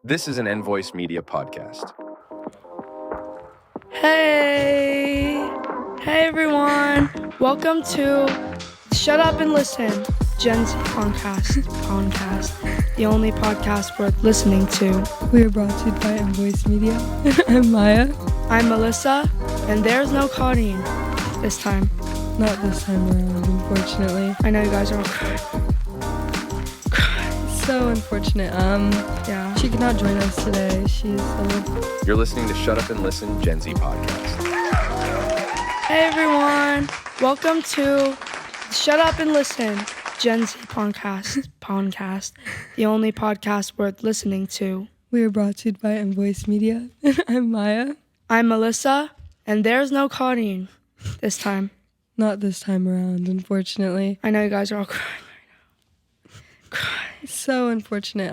This is an Envoice Media podcast. Hey everyone. Welcome to Shut Up and Listen, Gen Z podcast, the only podcast worth listening to. We are brought to you by Envoice Media. I'm Maya. I'm Melissa, and there's no Carin this time. Not this time around, unfortunately. I know you guys are all crying. So unfortunate. Yeah. She could not join us today. She's a little... You're listening to Shut Up and Listen, Gen Z podcast. Hey everyone. Welcome to Shut Up and Listen, Gen Z podcast, the only podcast worth listening to. We are brought to you by Envoice Media. I'm Maya. I'm Melissa, and there's no Carin this time. Not this time around, unfortunately. I know you guys are all crying right now. So unfortunate.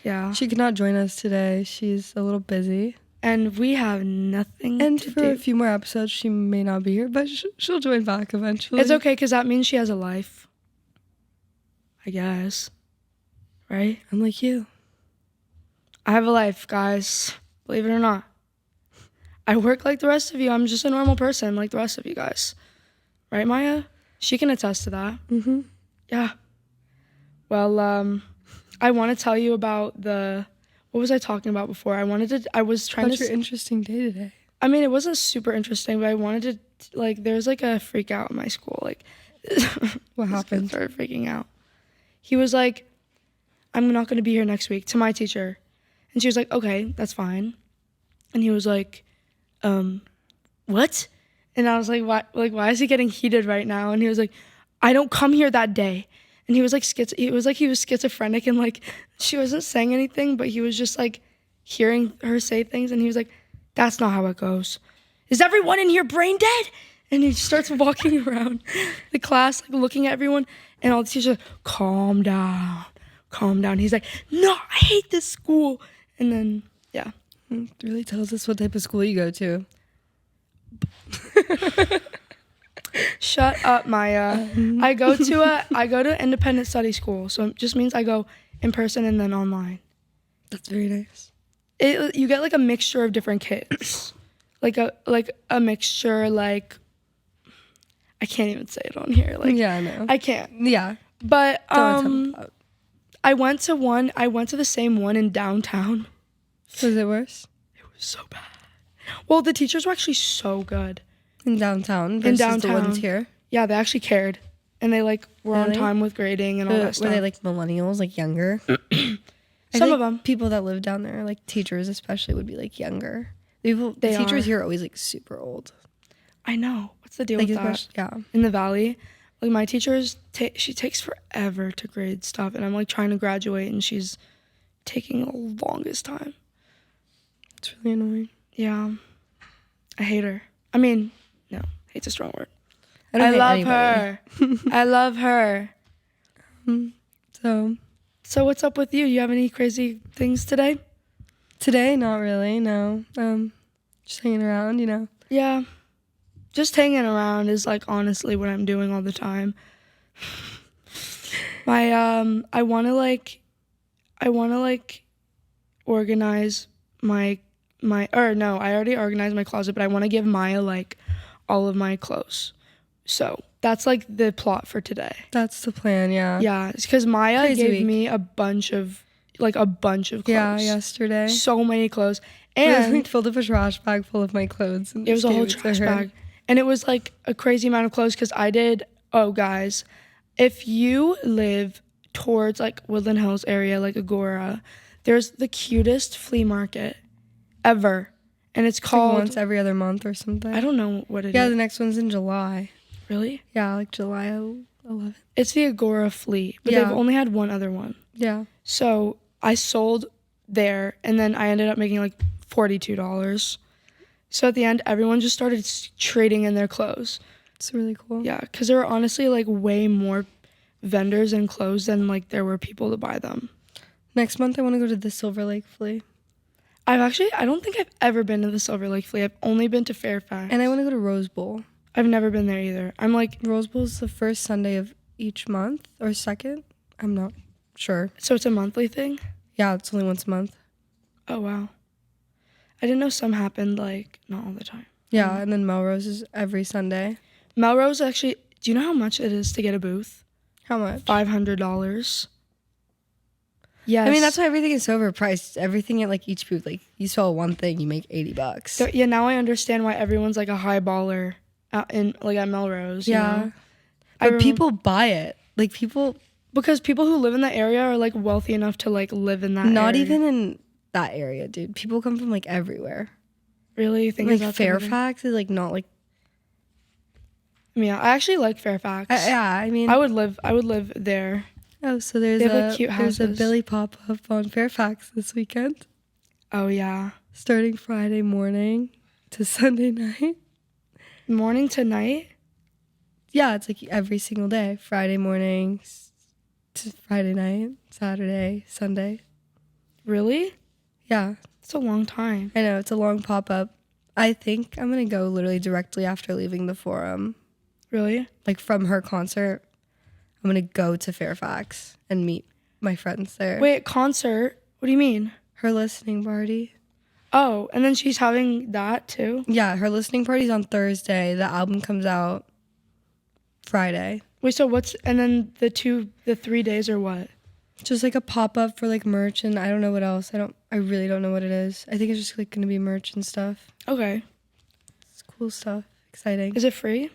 Yeah. She could not join us today. She's a little busy. And we have nothing And to for do. a few more episodes, she may not be here, but she'll join back eventually. It's okay, because that means she has a life. I guess. Right? I'm like you. I have a life, guys. Believe it or not. I work like the rest of you. I'm just a normal person like the rest of you guys. Right, Maya? She can attest to that. Mm-hmm. Yeah. Well, I want to tell you about what was I talking about before? I was trying How's to... your interesting day today? I mean, it wasn't super interesting, but I wanted to, like, there's like a freak out in my school. Like, What happened? Started freaking out. He was like, I'm not going to be here next week, to my teacher. And she was like, okay, that's fine. And he was like, what? And I was like, why is he getting heated right now? And he was like, I don't come here that day. And he was like, he was schizophrenic, and like, she wasn't saying anything, but he was just like hearing her say things. And he was like, that's not how it goes. Is everyone in here brain dead? And he starts walking around the class, like looking at everyone, and all the teachers are like, calm down. He's like, no, I hate this school. And then, yeah. It really tells us what type of school you go to. Shut up, Maya. I go to independent study school, so it just means I go in person and then online. That's very nice. You get like a mixture of different kids, like a mixture, like I can't even say it on here. Like, yeah, I know. I can't. Yeah. But Don't I went to the same one in downtown. Was it worse? It was so bad. Well, the teachers were actually so good. In downtown versus the ones here? Yeah, they actually cared. And they like were on Really? time with grading and all that stuff. Were they like millennials, like younger? Some of them. People that live down there, like teachers especially, would be like younger. The teachers here are always like super old. I know. What's the deal Like with that? Yeah. In the valley, like my teacher's, she takes forever to grade stuff. And I'm like trying to graduate and she's taking the longest time. It's really annoying. Yeah. I hate her. I mean, no, hate's a strong word. I love her. I love her. So what's up with you? You have any crazy things today? Today, not really, no. Just hanging around, you know. Yeah. Just hanging around is like honestly what I'm doing all the time. I want to organize I already organized my closet, but I want to give Maya like all of my clothes. So that's like the plot for today. That's the plan, yeah. Yeah, it's because Maya Crazy gave week. me a bunch of clothes. Yeah, yesterday. So many clothes. And we filled up a trash bag full of my clothes. And it was a just whole gave it to trash her. bag. And it was like a crazy amount of clothes because guys, if you live towards like Woodland Hills area, like Agoura, there's the cutest flea market ever. And it's called... Like once every other month or something. I don't know what it is. Yeah, the next one's in July. Really? Yeah, like July 11th. It's the Agoura Flea, but Yeah. they've only had one other one. Yeah. So I sold there, and then I ended up making like $42. So at the end, everyone just started trading in their clothes. It's really cool. Yeah, because there were honestly like way more vendors and clothes than like there were people to buy them. Next month, I want to go to the Silver Lake Flea. I don't think I've ever been to the Silver Lake Flea. I've only been to Fairfax. And I want to go to Rose Bowl. I've never been there either. I'm like... Rose Bowl is the first Sunday of each month, or second. I'm not sure. So it's a monthly thing? Yeah, it's only once a month. Oh, wow. I didn't know some happened, like, not all the time. Yeah, and then Melrose is every Sunday. Melrose, actually, do you know how much it is to get a booth? How much? $500. Yes. I mean, that's why everything is so overpriced. Everything at like each booth, like you sell one thing, you make $80. So, yeah, now I understand why everyone's like a high baller at Melrose. Yeah. You know? But people buy it. Like people. Because people who live in that area are like wealthy enough to like live in that Not area. even in that area, dude. People come from like everywhere. Really? You think like Fairfax is like not like. Yeah, I actually like Fairfax. Yeah, I mean. I would live there. Oh, so there's cute houses. There's a Billy pop-up on Fairfax this weekend. Oh, yeah. Starting Friday morning to Sunday night. Morning to night? Yeah, it's like every single day. Friday morning to Friday night, Saturday, Sunday. Really? Yeah. It's a long time. I know, it's a long pop-up. I think I'm going to go literally directly after leaving the Forum. Really? Like from her concert. I'm going to go to Fairfax and meet my friends there. Wait, concert? What do you mean? Her listening party. Oh, and then she's having that too? Yeah, her listening party's on Thursday. The album comes out Friday. Wait, so and then the 3 days are what? Just like a pop-up for like merch and I don't know what else. I really don't know what it is. I think it's just like going to be merch and stuff. Okay. It's cool stuff. Exciting. Is it free?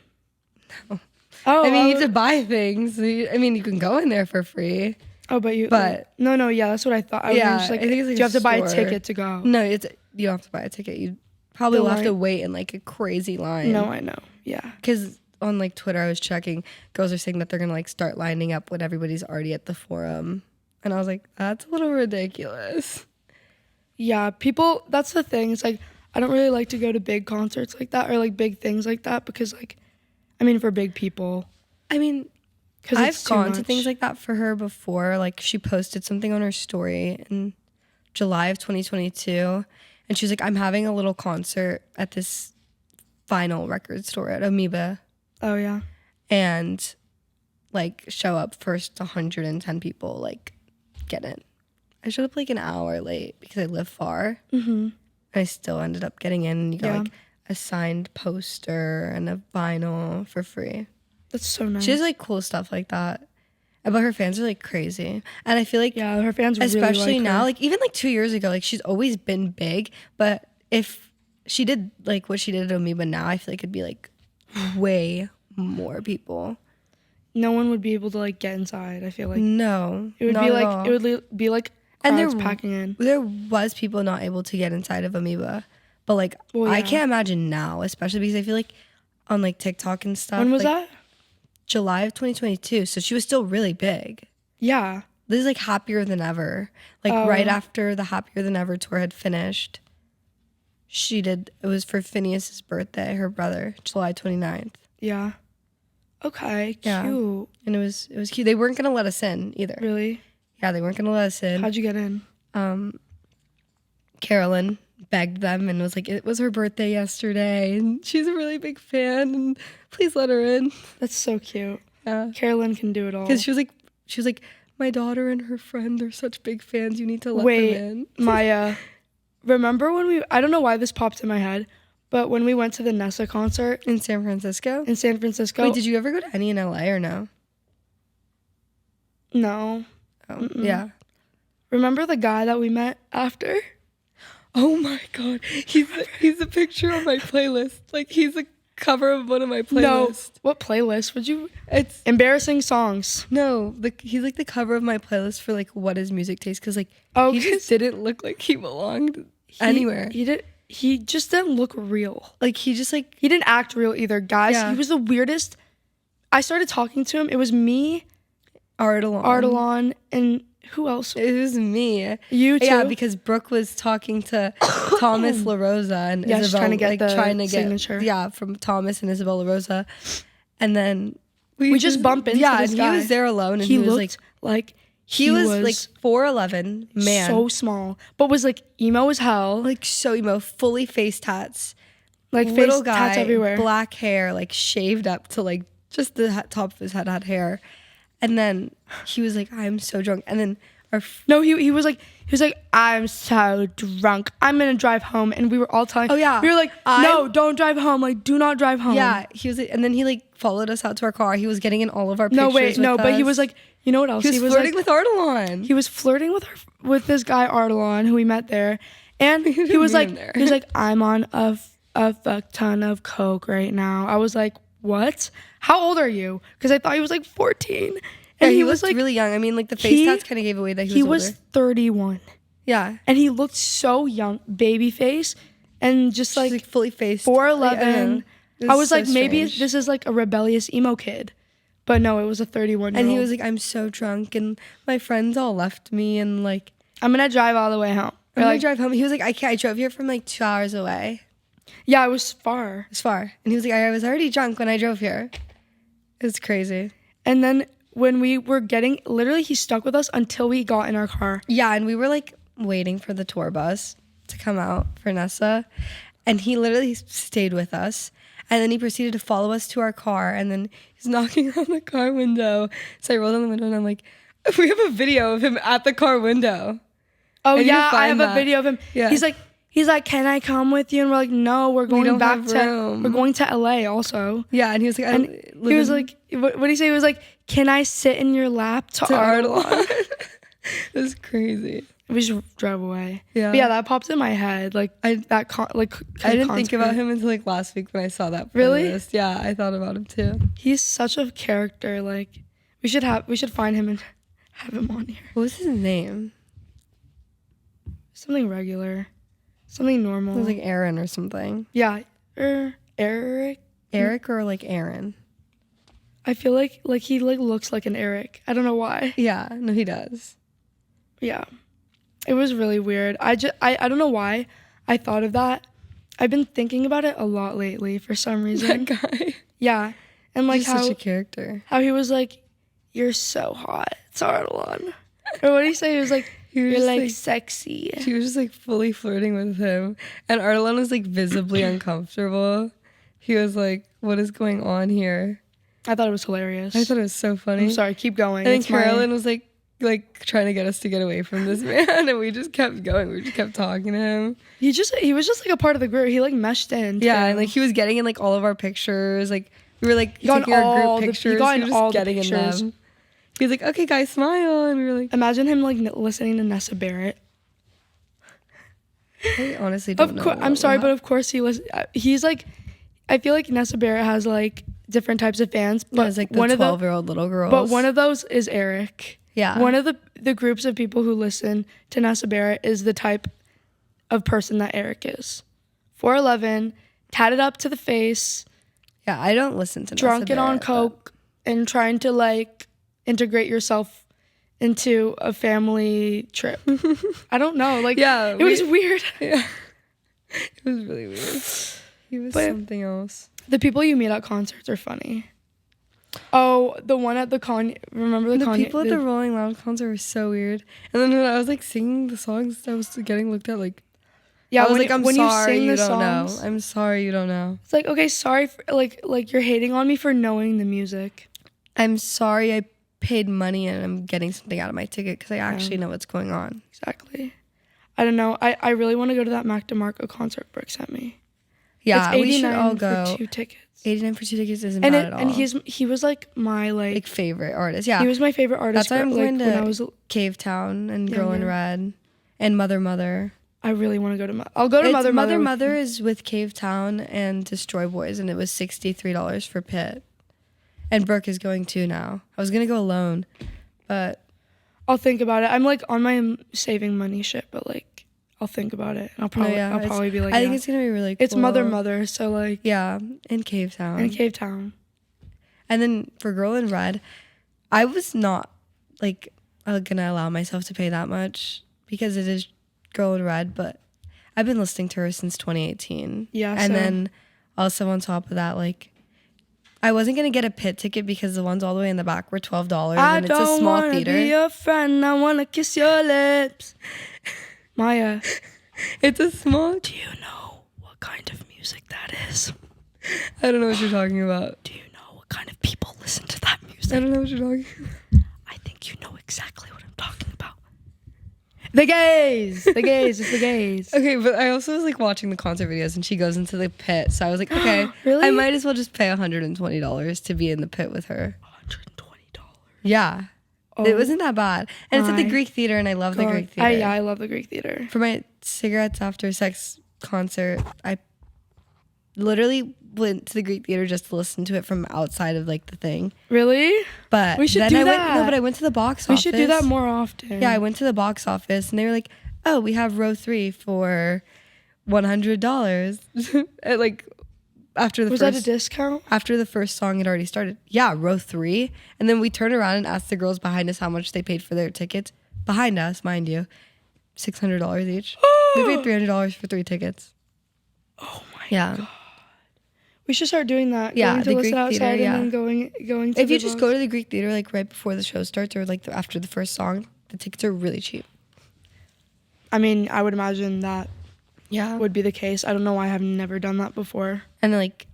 No. Oh, I mean, you have to buy things. I mean, you can go in there for free. Oh, but no, yeah, that's what I thought. I was just like, I think it's like do you have to buy a store. ticket to go? No, you don't have to buy a ticket. You probably will have to wait in like a crazy line. No, I know. Yeah. Because on like Twitter, I was checking. Girls are saying that they're gonna like start lining up when everybody's already at the Forum, and I was like, that's a little ridiculous. Yeah, that's the thing. It's like I don't really like to go to big concerts like that or like big things like that because like, I mean, for big people. I mean, I've gone to things like that for her before. Like she posted something on her story in July of 2022, and she was like, I'm having a little concert at this vinyl record store at Amoeba. Oh, yeah. And like show up first 110 people, like get in. I showed up like an hour late because I live far. Mm-hmm. I still ended up getting in, and you got like a signed poster and a vinyl for free. That's so nice. She has like cool stuff like that. But her fans are like crazy. And I feel like her fans especially really like now, her. like even like 2 years ago, like she's always been big. But if she did like what she did at Amoeba now, I feel like it'd be like way more people. No one would be able to like get inside, I feel like. No. It would not be at like all. it would be like crowds packing in. There was people not able to get inside of Amoeba. But like I can't imagine now, especially because I feel like on like TikTok and stuff. When was like, that? July of 2022. So she was still really big. Yeah. This is like Happier Than Ever. Like right after the Happier Than Ever tour had finished, it was for Phineas's birthday, her brother, July 29th. Yeah. Okay, cute. Yeah. And it was cute. They weren't gonna let us in either. Really? Yeah, they weren't gonna let us in. How'd you get in? Carolyn begged them and was like, it was her birthday yesterday and she's a really big fan and please let her in. That's so cute. Yeah. Carolyn can do it all. Because she was like, my daughter and her friend are such big fans. You need to let them in. Maya, remember when I don't know why this popped in my head, but when we went to the Nessa concert In San Francisco? in San Francisco. Wait, did you ever go to any in LA or no? No. Oh, yeah. Remember the guy that we met after? Oh my God. He's a picture on my playlist. Like he's a cover of one of my playlists. No. What playlist? It's embarrassing songs. No, he's like the cover of my playlist for like what is music taste, because like Oh, he just didn't look like he belonged anywhere. He just didn't look real. Like he just like He didn't act real either. Guys, Yeah. he was the weirdest. I started talking to him. It was me, Ardalan, and who else? It was me. You too? Yeah, because Brooke was talking to Thomas LaRosa and she's Isabel, trying to get the get signature. Yeah, from Thomas and Isabel LaRosa. And then we just bump into this and guy. he was there alone and he was looked like he was like 4'11", man. So small. But was like emo as hell. Like so emo, fully face tats. Like Little face guy, tats everywhere. black hair, like shaved up to like just the top of his head had hair. And then he was like, I'm so drunk. And then No, he was like, I'm so drunk. I'm gonna drive home, and we were all telling. Oh, yeah. We were like, no, don't drive home. Like, do not drive home. Yeah, he was, and then he like followed us out to our car. He was getting in all of our pictures. But he was like, you know what else? He was flirting like, with Ardalan. He was flirting with this guy Ardalan who we met there, and he was like, I'm on a fuck ton of coke right now. I was like, what? How old are you? Because I thought he was like 14. And he was like really young. I mean, like the face tats kind of gave away that he was older. 31. Yeah. And he looked so young, baby face, and just like fully faced. 4'11". I was so like, maybe strange. this is like a rebellious emo kid. But no, it was a 31-year-old. And he was like, I'm so drunk, and my friends all left me, and like, I'm going to drive all the way home. I'm going to drive home. He was like, I can't. I drove here from like 2 hours away. Yeah, it was far. It was far. And he was like, I was already drunk when I drove here. It's crazy. And then when we were literally he stuck with us until we got in our car. Yeah, and we were like waiting for the tour bus to come out for Nessa, and he literally stayed with us, and then he proceeded to follow us to our car, and then he's knocking on the car window. So I rolled down the window, and I'm like, we have a video of him at the car window. Oh yeah, I have a video of him. Yeah. He's like, can I come with you? And we're like, no, we're going back to we're going to LA also. Yeah, and he was like, he was like, what did he say? He was like, can I sit in your lap to Ardalan? It was crazy. We just drove away. Yeah, but yeah, that popped in my head. Like I didn't think about him until like last week when I saw that. Really? Playlist. Yeah, I thought about him too. He's such a character. Like we should find him and have him on here. What was his name? Something regular. Something normal. It was like Aaron or something. Yeah. Eric? Eric or like Aaron? I feel like he like looks like an Eric. I don't know why. Yeah, no, he does. Yeah. It was really weird. I don't know why I thought of that. I've been thinking about it a lot lately for some reason. That guy. Yeah. And like He's how such a character. How he was like, you're so hot. It's Ardalan. Or what did he say? He was like, you're like sexy. She was just like fully flirting with him. And Ardalan was like visibly uncomfortable. He was like, what is going on here? I thought it was hilarious. I thought it was so funny. I'm sorry, keep going. And then Carolyn was like trying to get us to get away from this man. And we just kept going. We just kept talking to him. He was just like a part of the group. He like meshed in. Yeah, and like he was getting in like all of our pictures. Like we were like taking our group pictures. He was just getting in them. He was like, okay, guys, smile. And we were like... Imagine him, like, listening to Nessa Barrett. I honestly don't know. I'm sorry, but of course he's, like... I feel like Nessa Barrett has, like, different types of fans. But it's like the 12-year-old little girls. But one of those is Eric. Yeah. One of the groups of people who listen to Nessa Barrett is the type of person that Eric is. 4'11", tatted up to the face. Yeah, I don't listen to Nessa Drunk Barrett, and on coke and trying to, like... integrate yourself into a family trip. I don't know. Like, yeah, it was weird. Yeah. It was really weird. He was something else. The people you meet at concerts are funny. Oh, the one at the remember the people at the Rolling Loud concert were so weird. And then when I was like singing the songs, I was getting looked at like, yeah, I was like, I'm sorry you you don't songs, know. I'm sorry you don't know. It's like, okay, sorry for, like you're hating on me for knowing the music. I'm sorry I paid money and I'm getting something out of my ticket because I actually know what's going on. Exactly. I don't know. I really want to go to that Mac DeMarco concert Brooke sent me. Yeah, we should all go. For 2 tickets. 89 for 2 tickets isn't bad at all. And he was like my like favorite artist. Yeah, he was my favorite artist. That's why I'm going to when I was Cave Town and Girl in Red and Mother. I really want to go to. I'll go to Mother. Mother is with Cave Town and Destroy Boys, and it was $63 for Pitt. And Brooke is going too now. I was gonna go alone, but I'll think about it. I'm like on my saving money shit, but like I'll think about it. And I'll probably be like, I think it's gonna be really cool. It's Mother, so like yeah, in Cave Town. And then for Girl in Red, I was not like gonna allow myself to pay that much because it is Girl in Red, but I've been listening to her since 2018. Yeah, and then also on top of that, like. I wasn't going to get a pit ticket because the ones all the way in the back were $12 and it's a small theater. I don't want to be your friend. I want to kiss your lips. Maya. It's a small... Do you know what kind of music that is? I don't know what you're talking about. Do you know what kind of people listen to that music? I don't know what you're talking about. I think you know exactly what I'm talking about. The gays. The gays. It's the gays. Okay, but I also was like watching the concert videos and she goes into the pit. So I was like, okay, Really? I might as well just pay $120 to be in the pit with her. $120. Yeah. Oh, it wasn't that bad. And it's at the my Greek Theater and I love the God. Greek Theater. Yeah, I love the Greek Theater. For my cigarettes after sex concert, I literally went to the Greek Theater just to listen to it from outside of like the thing. Really? But We should then do I that. Went, no, but I went to the box We office. should do that more often. Yeah, I went to the box office and they were like, "Oh, we have row 3 for $100." And, like after the Was first that a discount? after the first song had already started. Yeah, row 3. And then we turned around and asked the girls behind us how much they paid for their tickets. Behind us, mind you, $600 each. We paid $300 for 3 tickets. Oh my Yeah. God. We should start doing that. Yeah, going to the listen Greek outside Theater, yeah. and then going to If the you just box. go to the Greek Theater like right before the show starts or like after the first song, the tickets are really cheap. I mean, I would imagine that Yeah. would be the case. I don't know why I have never done that before. And like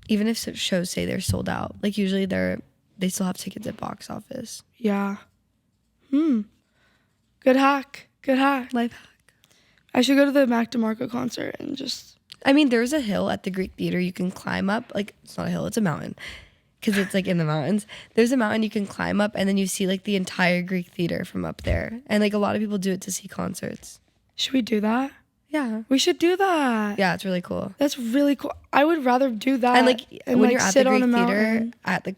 even if shows say they're sold out, like usually they still have tickets at box office. Yeah. Good hack. Good hack. Life hack. I should go to the Mac DeMarco concert and just... I mean, there's a hill at the Greek Theater you can climb up. Like, it's not a hill, it's a mountain. Because it's like in the mountains. There's a mountain you can climb up and then you see like the entire Greek Theater from up there. And like a lot of people do it to see concerts. Should we do that? Yeah. We should do that. Yeah, it's really cool. That's really cool. I would rather do that. And like when you're at the sit on Greek a Theater, mountain.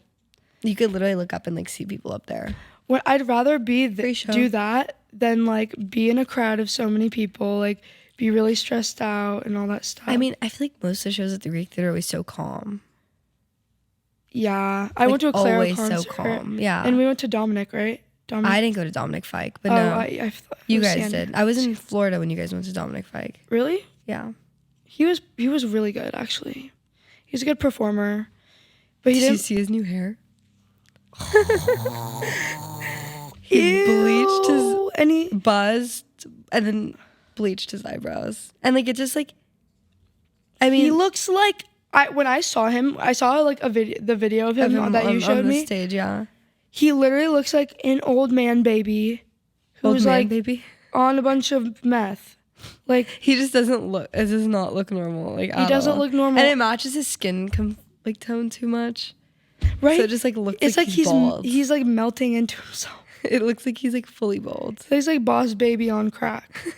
you could literally look up and like see people up there. When I'd rather Free show. do that than like be in a crowd of so many people, like be really stressed out and all that stuff. I mean, I feel like most of the shows at the Greek Theater are always so calm. Yeah, I Like, went to a Clara always concert. so calm. Yeah. And we went to Dominic, right? Dominic. I didn't go to Dominic Fike, but Oh, no. I thought it You was guys Sandy. did. I was in Florida when you guys went to Dominic Fike. Really? Yeah. He was really good actually. He's a good performer, but he Did you didn't. see his new hair? He bleached his Ew, and he buzzed and then bleached his eyebrows. And like it just like I mean he looks like when I saw him, I saw like the video of him, that you showed on the me. stage, yeah. He literally looks like an old man baby Old who's man like baby. on a bunch of meth. Like He just doesn't look. It does not look normal. Like he doesn't look normal. and it matches his skin tone too much. right? So it just like looks. It's like he's bald. he's like melting into himself. It looks like he's like fully bald. He's like Boss Baby on crack.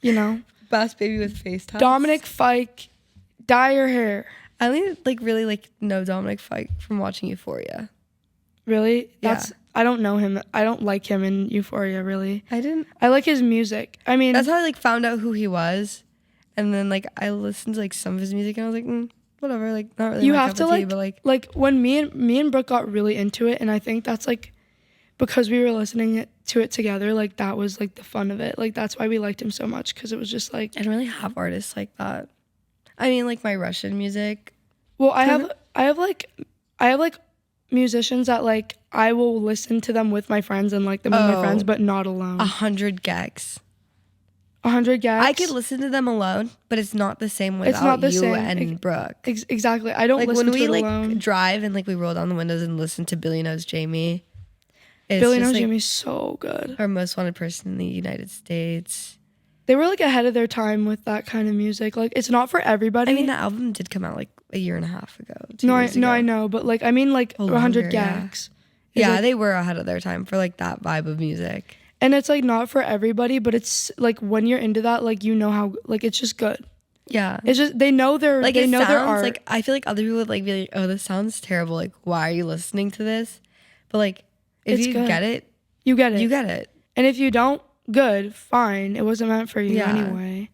You know, Bass baby with face tats. Dominic Fike, dye your hair. I only like really like know Dominic Fike from watching Euphoria. Really? Yeah. I don't know him. I don't like him in Euphoria. Really. I didn't. I like his music. I mean, That's how I like found out who he was, and then like I listened to like some of his music and I was like, whatever, like not really. you my have cup to of tea, like but like when me and Brooke got really into it, and I think that's like because we were listening to it together. Like that was like the fun of it. Like that's why we liked him so much, because it was just like. I don't really have artists like that. I mean, like my Russian music. Well, I have like musicians that like I will listen to them with my friends and like them with my friends, but not alone. 100 Gex. 100 gags. I could listen to them alone, but it's not the same without not the you same. and Brooke. Exactly. I don't Like listen when to we it like alone. drive and like we roll down the windows and listen to Billy Knows Jamie. It's Billy just, Knows like, Jamie's so good. our most wanted person in the United States. They were like ahead of their time with that kind of music. Like it's not for everybody. I mean, that album did come out like a year and a half ago. 2 no, years ago. I know, but like I mean like Oh, 100 longer, yeah. gags. Yeah, like- they were ahead of their time for like that vibe of music. And it's like not for everybody, but it's like when you're into that, like you know how like it's just good. Yeah. It's just they know their Like they it know sounds their art. like I feel like other people would like be like, oh, this sounds terrible. Like, why are you listening to this? But like, if It's you good. get it, you get it. you get it. And if you don't, good, fine. It wasn't meant for you Yeah. anyway.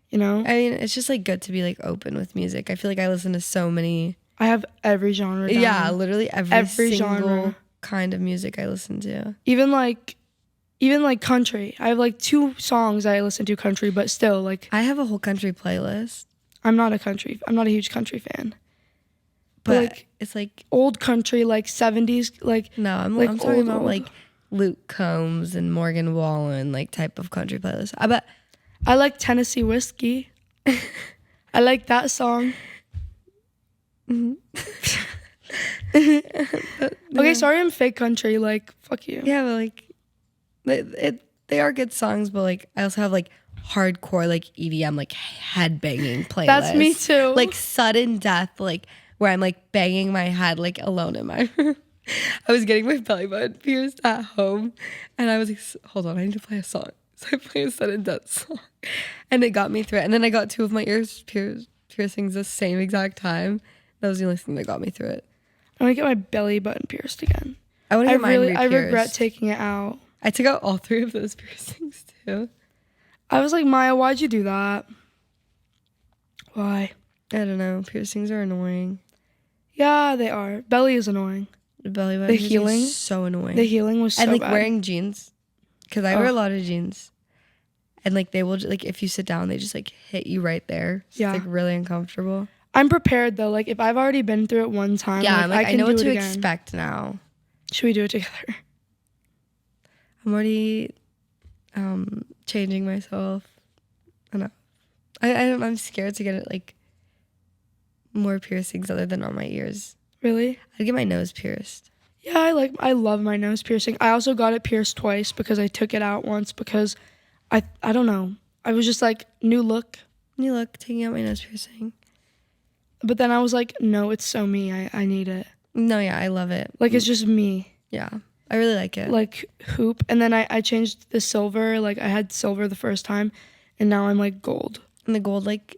You know? I mean, it's just like good to be like open with music. I feel like I listen to so many. I have every genre down. Yeah, literally every single genre. kind of music I listen to. Even like country. I have like 2 songs I listen to country, but still like I have a whole country playlist, I'm not a huge country fan. but like, it's like Old country, like 70s, like no, I'm like talking old, about old. like Luke Combs and Morgan Wallen like type of country playlist. I bet. I like Tennessee Whiskey. I like that song. Okay, sorry I'm fake country, like fuck you. Yeah, but like they are good songs, but like I also have like hardcore like EDM like headbanging playlists. That's me too. Like sudden death, like where I'm like banging my head like alone in my room. I was getting my belly button pierced at home, and I was like, hold on, I need to play a song. So I played a sudden death song, and it got me through it. And then I got 2 of my ears piercings the same exact time. That was the only thing that got me through it. I want to get my belly button pierced again. I want to get mine re-pierced. I regret taking it out. I took out all 3 of those piercings too. I was like, Maya, why'd you do that? Why? I don't know. Piercings are annoying. Yeah, they are. Belly is annoying. The belly button The healing is so annoying. The healing was so and like bad. wearing jeans, because I wear a lot of jeans, and like they will like if you sit down, they just like hit you right there. So Yeah. It's like really uncomfortable. I'm prepared though. Like if I've already been through it one time, Yeah, I'm like, I I can know do what it to again. expect now. Should we do it together? I'm already changing myself. I know. I'm scared to get it like more piercings other than on my ears. Really? I'd get my nose pierced. Yeah, I love my nose piercing. I also got it pierced twice because I took it out once because I don't know. I was just like, new look. New look, taking out my nose piercing. But then I was like, no, it's so me. I need it. No, yeah, I love it. Like it's just me. Yeah, I really like it. Like hoop. And then I changed the silver. Like I had silver the first time and now I'm like gold. And the gold like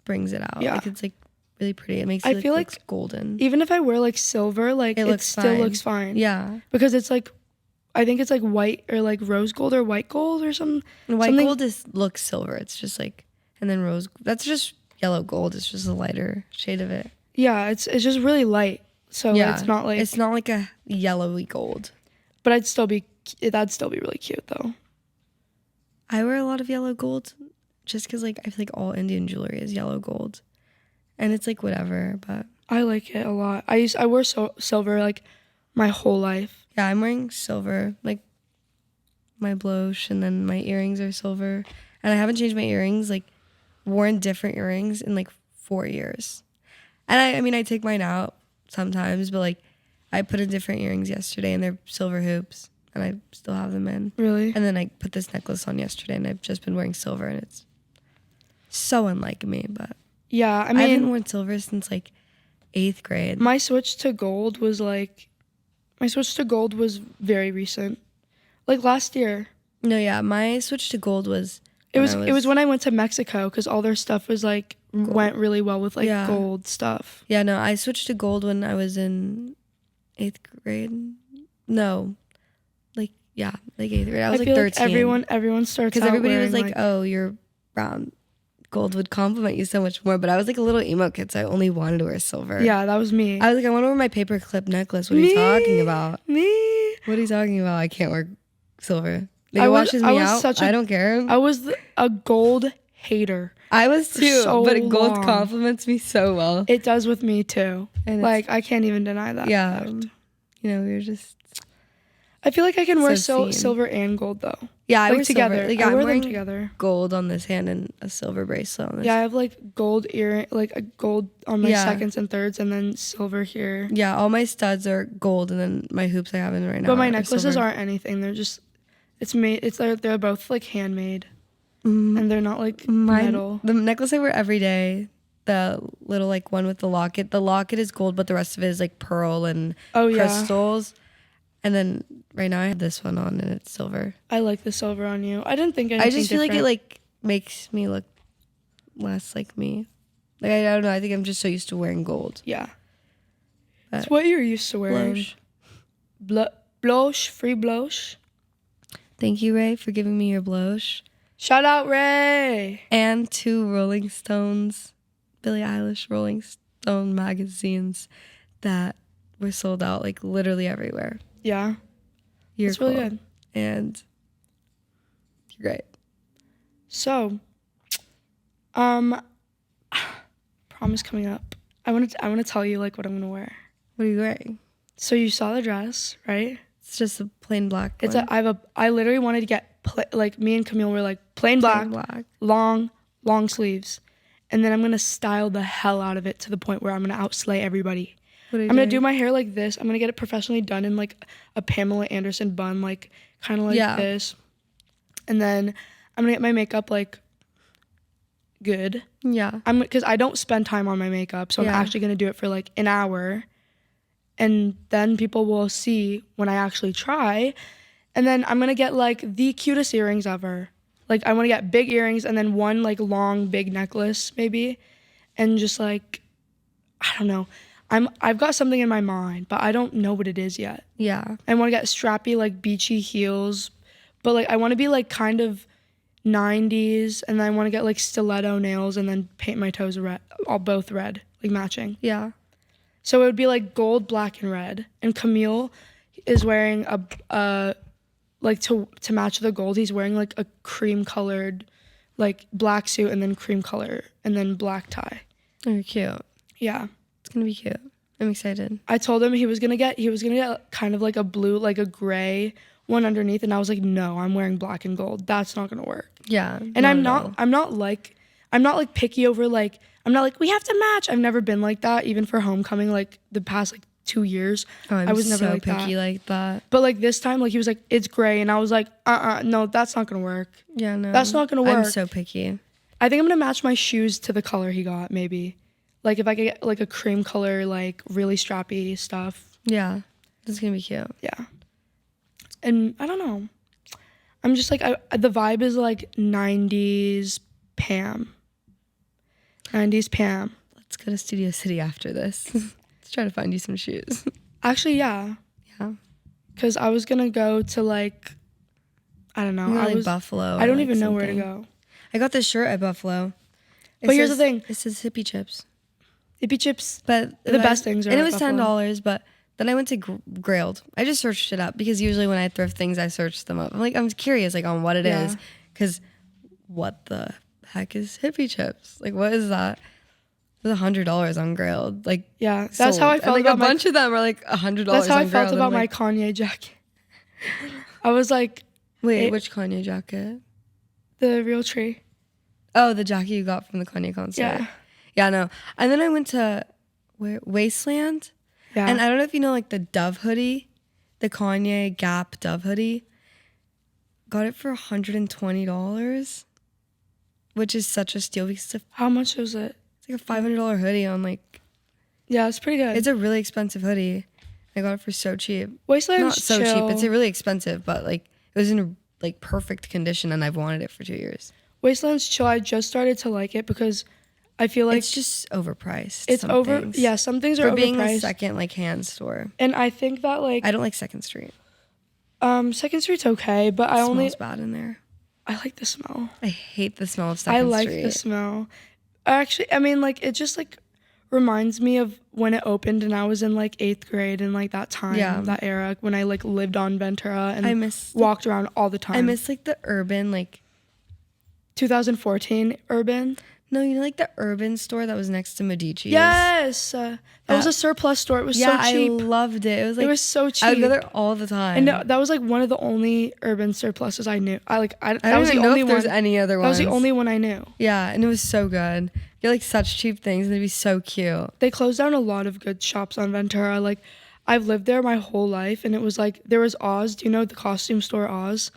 brings it out. Yeah. Like it's like really pretty. It makes I it feel looks like golden. Even if I wear like silver, like it still looks fine. Yeah. Because it's like, I think it's like white or like rose gold or white gold or something. And white gold looks silver. It's just like, and then rose, that's just yellow gold. It's just a lighter shade of it. Yeah, it's just really light. So Yeah. it's not like a yellowy gold. But that'd still be really cute though. I wear a lot of yellow gold just because like I feel like all Indian jewelry is yellow gold. And it's like whatever, but I like it a lot. I wear silver like my whole life. yeah, I'm wearing silver, like my blush, and then my earrings are silver. And I haven't changed my earrings, like worn different earrings in like 4 years. And I mean, I take mine out sometimes, but like I put in different earrings yesterday and they're silver hoops and I still have them in. Really? And then I put this necklace on yesterday and I've just been wearing silver and it's so unlike me, but Yeah, I I haven't mean, worn silver since like 8th grade. my switch to gold was very recent. Like last year. No, yeah, my switch to gold was It was when I went to Mexico because all their stuff was like went really well with like Yeah. gold stuff. Yeah, no, I switched to gold when I was in 8th grade. No, like 8th grade. I was like feel 13. Like everyone starts Because out everybody was wearing, like, "Oh, you're brown. Gold would compliment you so much more." But I was like a little emo kid, so I only wanted to wear silver. Yeah, that was me. I was like, I want to wear my paperclip necklace. What are you talking about? Me. What are you talking about? I can't wear silver. Like, I it was- washes I me was out. such a- I don't care. I was a gold hater. I was too, so but gold long. compliments me so well. It does with me too. And it's- Like I can't even deny that. Yeah, fact. we were just I feel like I can wear So seen. silver and gold though. I Like wear together. silver. Like, I I'm wear them wearing together. gold on this hand and a silver bracelet on this. Yeah, I have like gold earring, like a gold on my Yeah. seconds and thirds, and then silver here. Yeah, all my studs are gold, and then my hoops I have in right now. But my are necklaces silver. aren't anything. They're just, they're both like handmade, and they're not like metal. The necklace I wear every day, the little like one with the locket. The locket is gold, but the rest of it is like pearl and Oh yeah, crystals. And then right now I have this one on, and it's silver. I like the silver on you. I didn't think anything I just feel like it different. like makes me look less like me. Like I don't know. I think I'm just so used to wearing gold. Yeah, But it's what you're used to wearing. Blush. Blush, free blush. Thank you, Ray, for giving me your blush. Shout out Ray. And 2 Rolling Stones, Billie Eilish Rolling Stone magazines that were sold out like literally everywhere. Yeah, You're it's really cool. good. And you're great. So, prom is coming up. I want to tell you like what I'm gonna wear. What are you wearing? So you saw the dress, right? It's just a plain black It's one. I literally wanted to get like me and Camille were like plain black, long sleeves, and then I'm gonna style the hell out of it to the point where I'm gonna outslay everybody. What are you I'm gonna doing? do my hair like this. I'm gonna get it professionally done in like a Pamela Anderson bun, like kind of like Yeah. this. And then I'm gonna get my makeup like good. Yeah. Because I don't spend time on my makeup, so I'm Yeah. actually gonna do it for like an hour, and then people will see when I actually try. And then I'm gonna get like the cutest earrings ever. Like I want to get big earrings and then one like long big necklace maybe, and just like I don't know. I've got something in my mind, but I don't know what it is yet. Yeah. I want to get strappy like beachy heels, but like I want to be like kind of 90s, and then I want to get like stiletto nails and then paint my toes red, both red, like matching. Yeah. So it would be like gold, black, and red. And Camille is wearing a like to match the gold, he's wearing like a cream colored like black suit and then cream color and then black tie. Oh, cute. Yeah. It's gonna be cute. I'm excited. I told him he was gonna get kind of like a blue, like a gray one underneath, and I was like, no, I'm wearing black and gold. That's not gonna work. Yeah. And I'm not like picky over like, I'm not like we have to match. I've never been like that, even for homecoming, like the past like 2 years. Oh, I was never so like picky that. like that. But like this time, like he was like, it's gray, and I was like, no, that's not gonna work. Yeah, no. That's not gonna work. I'm so picky. I think I'm gonna match my shoes to the color he got, maybe. Like if I could get like a cream color, like really strappy stuff. Yeah. That's gonna be cute. Yeah. And I don't know. I'm just like, the vibe is like 90s Pam. 90s Pam. Let's go to Studio City after this. Let's try to find you some shoes. Actually, yeah. Yeah. Because I was gonna go to like, I don't know. Like Buffalo. I don't or, even like, know where to something. go. I got this shirt at Buffalo. But here's the thing. It says hippie chips. Hippie chips. But The best things are and it at was Buffalo. $10, but then I went to Grailed. I just searched it up because usually when I thrift things, I search them up. I'm curious like on what it is, because what the heck is hippie chips? Like what is that? It was $100 on Grailed. Like Yeah, that's how I felt and, like, about a bunch of them are like $100. That's how I on felt Grailed. about I'm my like, Kanye jacket. I was like, wait, which Kanye jacket? the real tree. Oh, the jacket you got from the Kanye concert. Yeah. Yeah, no. And then I went to Wasteland. Yeah. And I don't know if you know like the Dove hoodie, the Kanye Gap Dove hoodie. Got it for $120, which is such a steal because How much was it? it's like a $500 hoodie on like, Yeah, it's pretty good. it's a really expensive hoodie. I got it for so cheap. Wasteland's Not so chill. cheap. It's really expensive, but like it was in like perfect condition and I've wanted it for 2 years. Wasteland's chill. I just started to like it because I feel like It's just overpriced. it's some over. things. Yeah, some things are For being a overpriced. second like hand store. And I think that like I don't like Second Street. Second Street's okay, but I It only smells bad in there. I like the smell. I hate the smell of Second I like Street. the smell. Actually, I mean like it just like reminds me of when it opened and I was in like 8th grade and like that time, that era when I like lived on Ventura and I miss walked around all the time. I miss like the urban 2014 Urban. No, you know like the urban store that was next to Medici's? Yes, that was a surplus store. It was so cheap. I loved it. It was like It was so cheap. I would go there all the time. And that was like one of the only urban surpluses I knew. I that don't was even the know only if there's one. any other That ones. was the only one I knew. Yeah, and it was so good. Get like such cheap things and they'd be so cute. They closed down a lot of good shops on Ventura. Like I've lived there my whole life, and it was like there was Oz. Do you know the costume store Oz?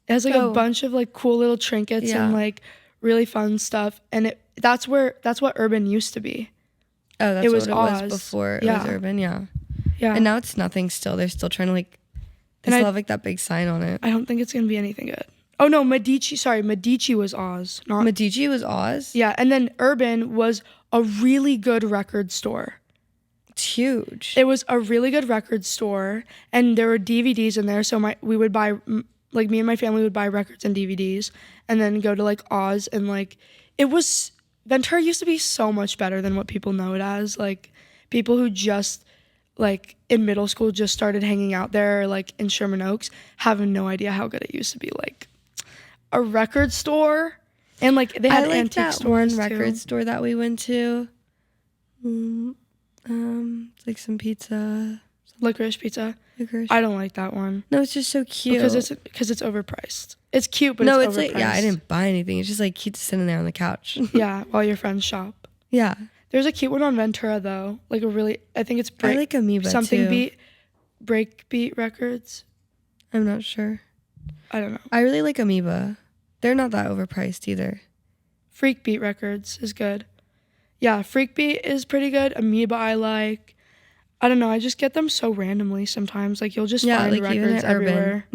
It has like a bunch of like cool little trinkets and like really fun stuff, and that's what Urban used to be. Oh, that's It was what it Oz. was before it Yeah. was urban, yeah. Yeah, And now it's nothing still. They're still trying to like they And still I- have like that big sign on it. I don't think it's gonna be anything good. Oh no, Medici. Sorry, Medici was Oz, not Medici was Oz? Yeah, and then Urban was a really good record store. It's huge. It was a really good record store, and there were DVDs in there. So we would buy, like me and my family would buy records and DVDs, and then go to like Oz, and like it was Ventura used to be so much better than what people know it as. Like people who just like in middle school just started hanging out there, like in Sherman Oaks, have no idea how good it used to be. Like a record store, and like they had I like antique that stores one record too. store that we went to. Like some pizza. Licorice Pizza. Licorice. I don't like that one No, it's just so cute. because it's overpriced. It's cute, but no, it's it's overpriced. like I didn't buy anything. It's just like cute sitting there on the couch. Yeah, while your friends shop. Yeah, There's a cute one on Ventura though. Like a really, I think it's I like Amoeba something too. Breakbeat Records. I'm not sure. I don't know. I really like Amoeba. They're not that overpriced either. Freak Beat Records is good. Yeah, Freak Beat is pretty good. Amoeba I like. I don't know. I just get them so randomly sometimes. Like you'll just find like even records at Urban. everywhere.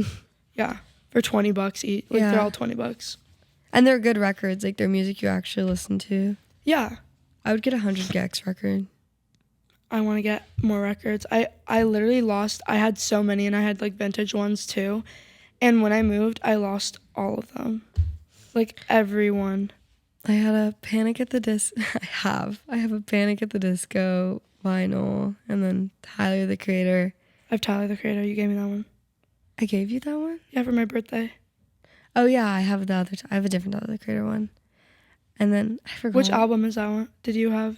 Yeah, for $20 each. Like they're all $20. And they're good records. Like they're music you actually listen to. Yeah. I would get a 100 gex record. I want to get more records. I literally lost. I had so many, and I had like vintage ones too. And when I moved, I lost all of them. Like everyone. I had a Panic at the Disco. I have a Panic at the Disco vinyl, and then Tyler the Creator. I have Tyler the Creator. You gave me that one. I gave you that one? Yeah, for my birthday. Oh yeah, I have the other. I have a different Tyler the Creator one. And then I forgot. Which album is that one? Did you have?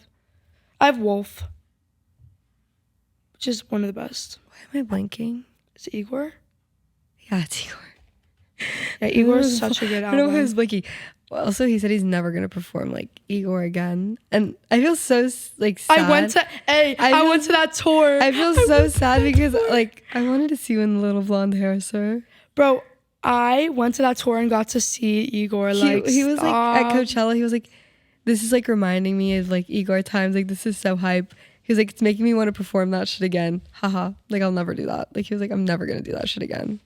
I have Wolf, which is one of the best. Why am I blanking? Is it Igor? Yeah, it's Igor. Yeah, Igor is such a good I don't know album. why I was blanking. Also, he said he's never gonna perform like Igor again, and I feel so like sad. I went to that tour. I feel so sad because like I wanted to see you in the little blonde hair, sir. Bro, I went to that tour and got to see Igor. Like he was like at stop. Coachella. He was like, "This is like reminding me of like Igor times. Like this is so hype." He was like, "It's making me want to perform that shit again." Haha. Like I'll never do that. Like he was like, "I'm never gonna do that shit again."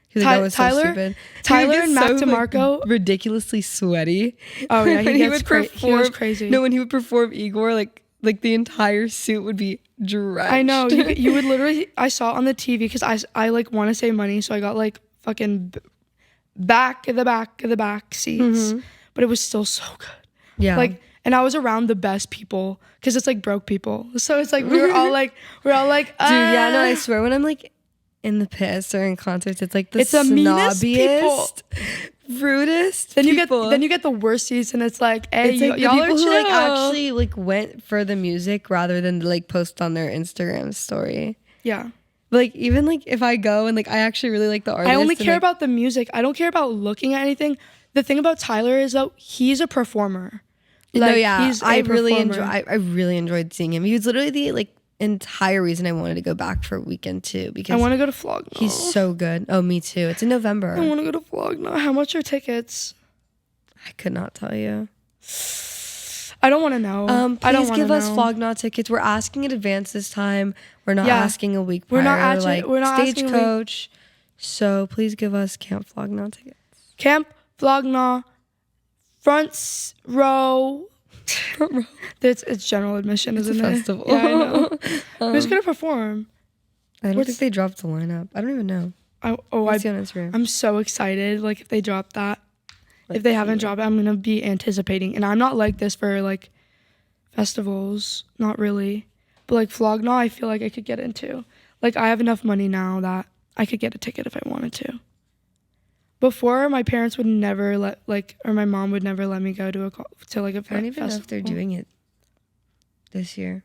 He's like, that was so stupid. Tyler and Mac so, DeMarco. like, ridiculously sweaty. Oh yeah, When he would goes crazy. No, when he would perform Igor, like the entire suit would be drenched. I know. You would literally. I saw it on the TV because I like want to save money, so I got like fucking back of the back seats. But it was still so good. Yeah. Like, and I was around the best people because it's like broke people. So it's like we were all like, dude. Yeah, no, I swear when I'm like in the piss or in concerts, it's like the meanest people. snobbiest, rudest. Then people. you get the worst seats, and it's like, hey, It's like the y'all people are who chill. like actually like went for the music rather than like post on their Instagram story. Yeah. Like even like if I go and like I actually really like the artist. I only and, care like, about the music. I don't care about looking at anything. The thing about Tyler is though he's a performer. No, yeah, he's I really performer. I really enjoyed seeing him. He was literally the like entire reason I wanted to go back for a weekend too because I want to go to Flog. he's so good. Oh, me too. It's in November. I want to go to Flog. How much are tickets? I could not tell you. I don't want to know. I don't Please wanna give us know. Flognaw tickets. We're asking in advance this time. We're not Yeah. asking a week prior. We're not asking a week. Stagecoach. So please give us Camp Flognaw tickets. Camp Flognaw, front row. It's general admission, It's a isn't it? festival. Yeah, I know. Who's gonna perform? I don't What's- think they dropped the lineup. I don't even know. I See on Instagram. I'm so excited. Like if they drop that, if they haven't dropped it, I'm gonna be anticipating. And I'm not like this for like festivals, not really. But like Flognaw, I feel like I could get into. Like I have enough money now that I could get a ticket if I wanted to. Before, my parents would never let or my mom would never let me go to a I don't even festival. know if they're doing it this year.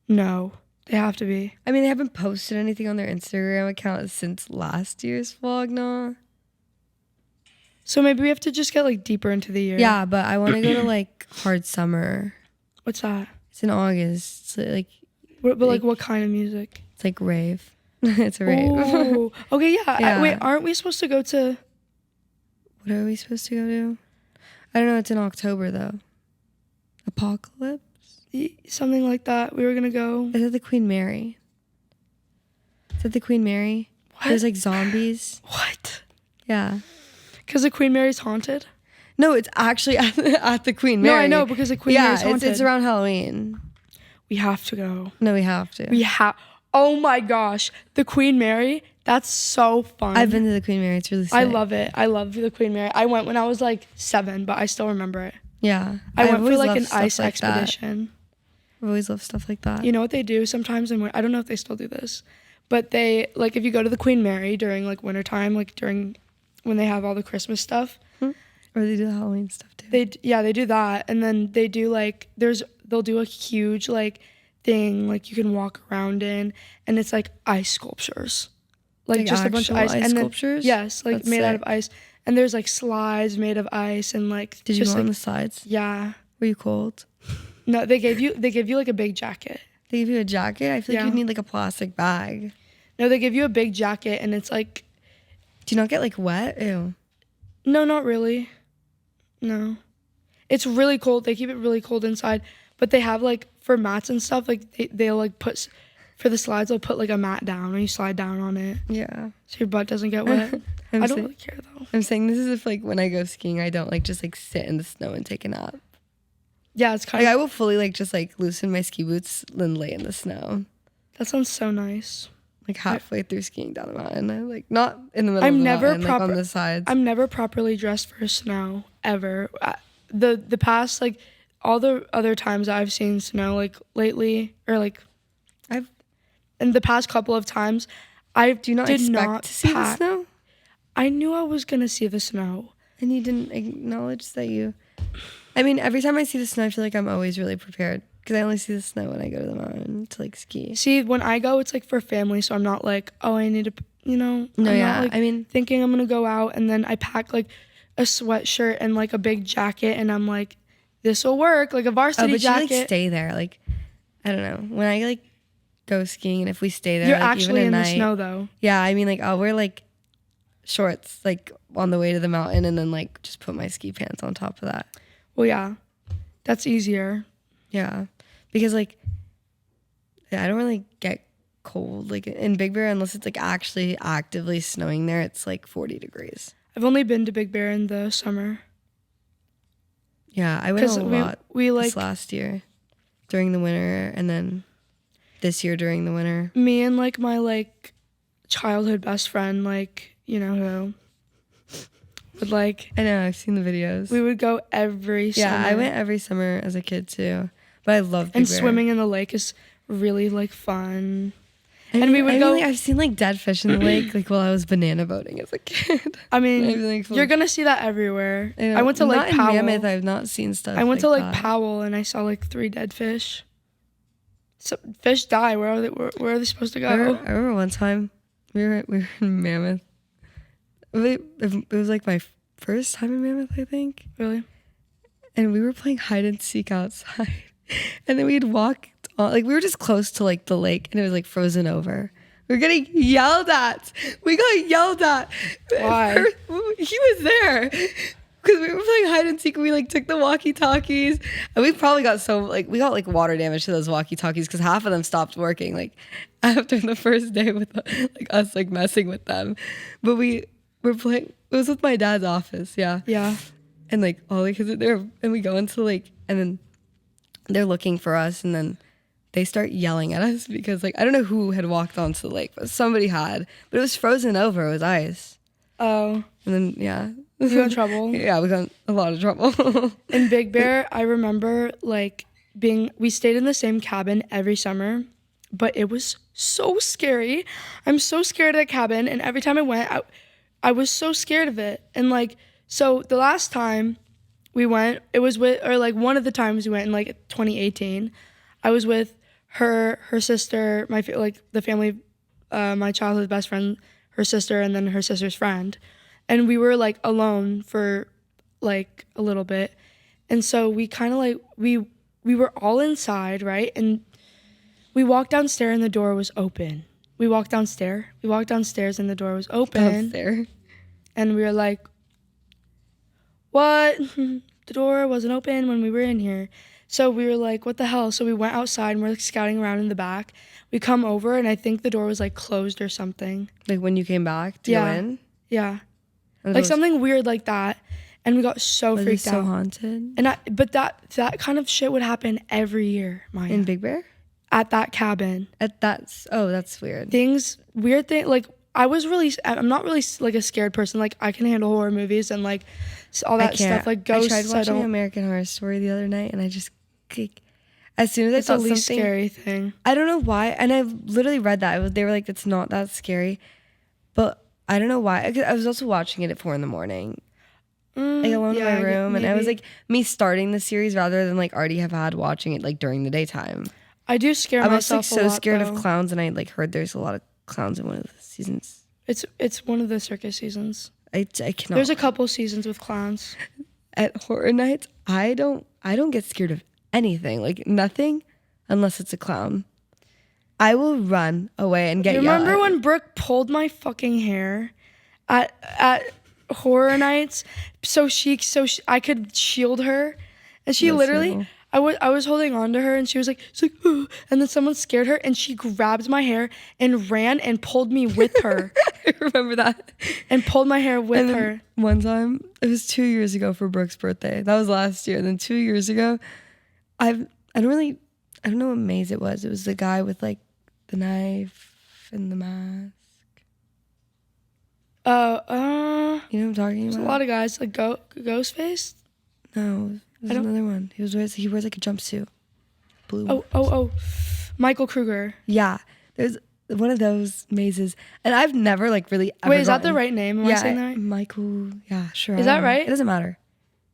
No, they have to be. I mean, they haven't posted anything on their Instagram account since last year's Flognaw. So maybe we have to just get like deeper into the year. Yeah, but I want to go to like Hard Summer. What's that? It's in August. It's like But like what kind of music? it's like rave. It's a rave. Ooh. Okay, yeah. Yeah. Wait, aren't we supposed to go to? What are we supposed to go to? I don't know. It's in October though. Apocalypse? Something like that. We were gonna go. Is it the Queen Mary? Is it the Queen Mary? What? There's like zombies. What? Yeah. Because the Queen Mary's haunted. No, it's actually at the Queen Mary. No, I know because the Queen Mary's Yeah, haunted. it's around Halloween. We have to go. No, we have to. We have. Oh my gosh, the Queen Mary. That's so fun. I've been to the Queen Mary. It's really sick. I love it. I love the Queen Mary. I went when I was like 7, but I still remember it. Yeah. I went for always like loved an stuff ice like that. expedition. I've always loved stuff like that. You know what they do sometimes? I don't know if they still do this, but they like if you go to the Queen Mary during like wintertime, like during when they have all the Christmas stuff. Or they do the Halloween stuff too. They do that, and then they do like they'll do a huge like thing like you can walk around in, and it's like ice sculptures, like just a bunch of actual ice and sculptures? Then, yes, like That's made out sick. of ice, and there's like slides made of ice and like. Did you just go on like, the sides? Yeah. Were you cold? No, they gave you like a big jacket. They give you a jacket? I feel like Yeah. you'd need like a plastic bag. No, they give you a big jacket, and it's like Do you not get like wet? Ew. No, not really. No. It's really cold. They keep it really cold inside. But they have like for mats and stuff, like they'll like put, for the slides, they'll put like a mat down and you slide down on it. Yeah. So your butt doesn't get wet. I don't really care though. I'm saying this is if like when I go skiing, I don't like just like sit in the snow and take a nap. Yeah, it's kind Like of. I will fully like just like loosen my ski boots and lay in the snow. That sounds so nice. Like halfway through skiing down the mountain. I like not in the middle I'm of the never mountain, like on the sides. I'm never properly dressed for snow ever. The past like all the other times I've seen snow like lately or like in the past couple of times I Do you not did expect not to see the pack. snow? I knew I was gonna see the snow. And you didn't acknowledge that you... I mean, every time I see the snow, I feel like I'm always really prepared. Because I only see the snow when I go to the mountain to like ski. See, when I go, it's like for family, so I'm not like, oh, I need to, you know. No, I'm yeah. Not, like, I mean, thinking I'm gonna go out, and then I pack like a sweatshirt and like a big jacket, and I'm like, this will work, like a varsity but jacket. you like stay there. Like, I don't know. When I like go skiing and if we stay there, You're like, actually even in at the night, snow though. Yeah, I mean, like I'll wear like shorts like on the way to the mountain and then like just put my ski pants on top of that. Well, yeah, that's easier. Yeah, because like yeah, I don't really get cold like in Big Bear unless it's like actually actively snowing there. It's like 40 degrees. I've only been to Big Bear in the summer. Yeah, I went a lot we like this last year during the winter and then this year during the winter. me and like my like childhood best friend, like you know who, would like I know, I've seen the videos. we would go every summer. Yeah, I went every summer as a kid too. But I love Big and Bear. swimming in the lake is really like fun. And we would go. Like, I've seen like dead fish in the lake like while I was banana boating as a kid. I mean, Like, you're gonna see that everywhere. know, I went to not Lake in Powell. Mammoth, I've not seen stuff. I went to Lake that. Powell and I saw like 3 dead fish. So fish die. Where are they? Where are they supposed to go? I remember one time we were in Mammoth. It was like my first time in Mammoth, I think. Really? And we were playing hide and seek outside. And then we'd walk on, like we were just close to like the lake and it was like frozen over. We were getting yelled at. We got yelled at. Why? He was there. Because we were playing hide and seek and we like took the walkie-talkies. And we probably got we got like water damage to those walkie-talkies because half of them stopped working like after the first day with like us like messing with them. But we were playing, it was with my dad's office, yeah. Yeah. And like all the kids are there and we go into like, and then they're looking for us and then they start yelling at us because like I don't know who had walked onto the lake, but somebody had. But it was frozen over, it was ice. Oh. And then yeah. You got in trouble? Yeah, we got in a lot of trouble. In Big Bear, I remember like we stayed in the same cabin every summer, but it was so scary. I'm so scared of that cabin, and every time I went, I was so scared of it. And like, so the last time we went, it was one of the times we went in like 2018. I was with her sister, the family, my childhood best friend, her sister, and then her sister's friend. And we were like alone for like a little bit. And so we kind of like, we were all inside, right? And we walked downstairs and the door was open. We walked downstairs and the door was open. Downstairs. And we were like, what? The door wasn't open when we were in here. So we were like, what the hell? So we went outside and we're like scouting around in the back. We come over and I think the door was like closed or something. Like when you came back to go in? Yeah. And Like something weird like that. And we got so freaked out. so haunted? But that kind of shit would happen every year, Maya. In Big Bear? At that cabin. That's weird. Weird thing, like I'm not really like a scared person. Like I can handle horror movies and like all that stuff, like ghosts. I tried watching American Horror Story the other night and I just, like, as soon as I It's the thought least something, scary thing. I don't know why, and I literally read that. They were like, it's not that scary. But I don't know why. I was also watching it at 4 a.m, like alone in my room. And I was like, me starting the series rather than like already have had watching it like during the daytime. I do scare I was like myself a lot, so scared though. of clowns, and I like heard there's a lot of clowns in one of the seasons. It's one of the circus seasons. I cannot. There's a couple seasons with clowns. At horror nights, I don't get scared of anything, like nothing, unless it's a clown. I will run away and get You yelled remember at. when Brooke pulled my fucking hair at horror nights, so I could shield her, and she That's literally. terrible. I was holding on to her, and she's like, "Ugh," and then someone scared her, and she grabbed my hair and ran and pulled me with her. I remember that. And pulled my hair with And then her. one time, it was 2 years ago for Brooke's birthday. That was last year. And then 2 years ago, I don't know what maze it was. It was the guy with like the knife and the mask. You know what I'm talking There's about? a lot of guys like Ghostface. No, there's another one. He wears like a jumpsuit. Blue. Oh, Michael Kruger. Yeah, there's one of those mazes, and I've never like really. Ever Wait, is that the gotten- right name? Am I saying that right? Michael. Yeah, sure. Is I that don't know. right? It doesn't matter.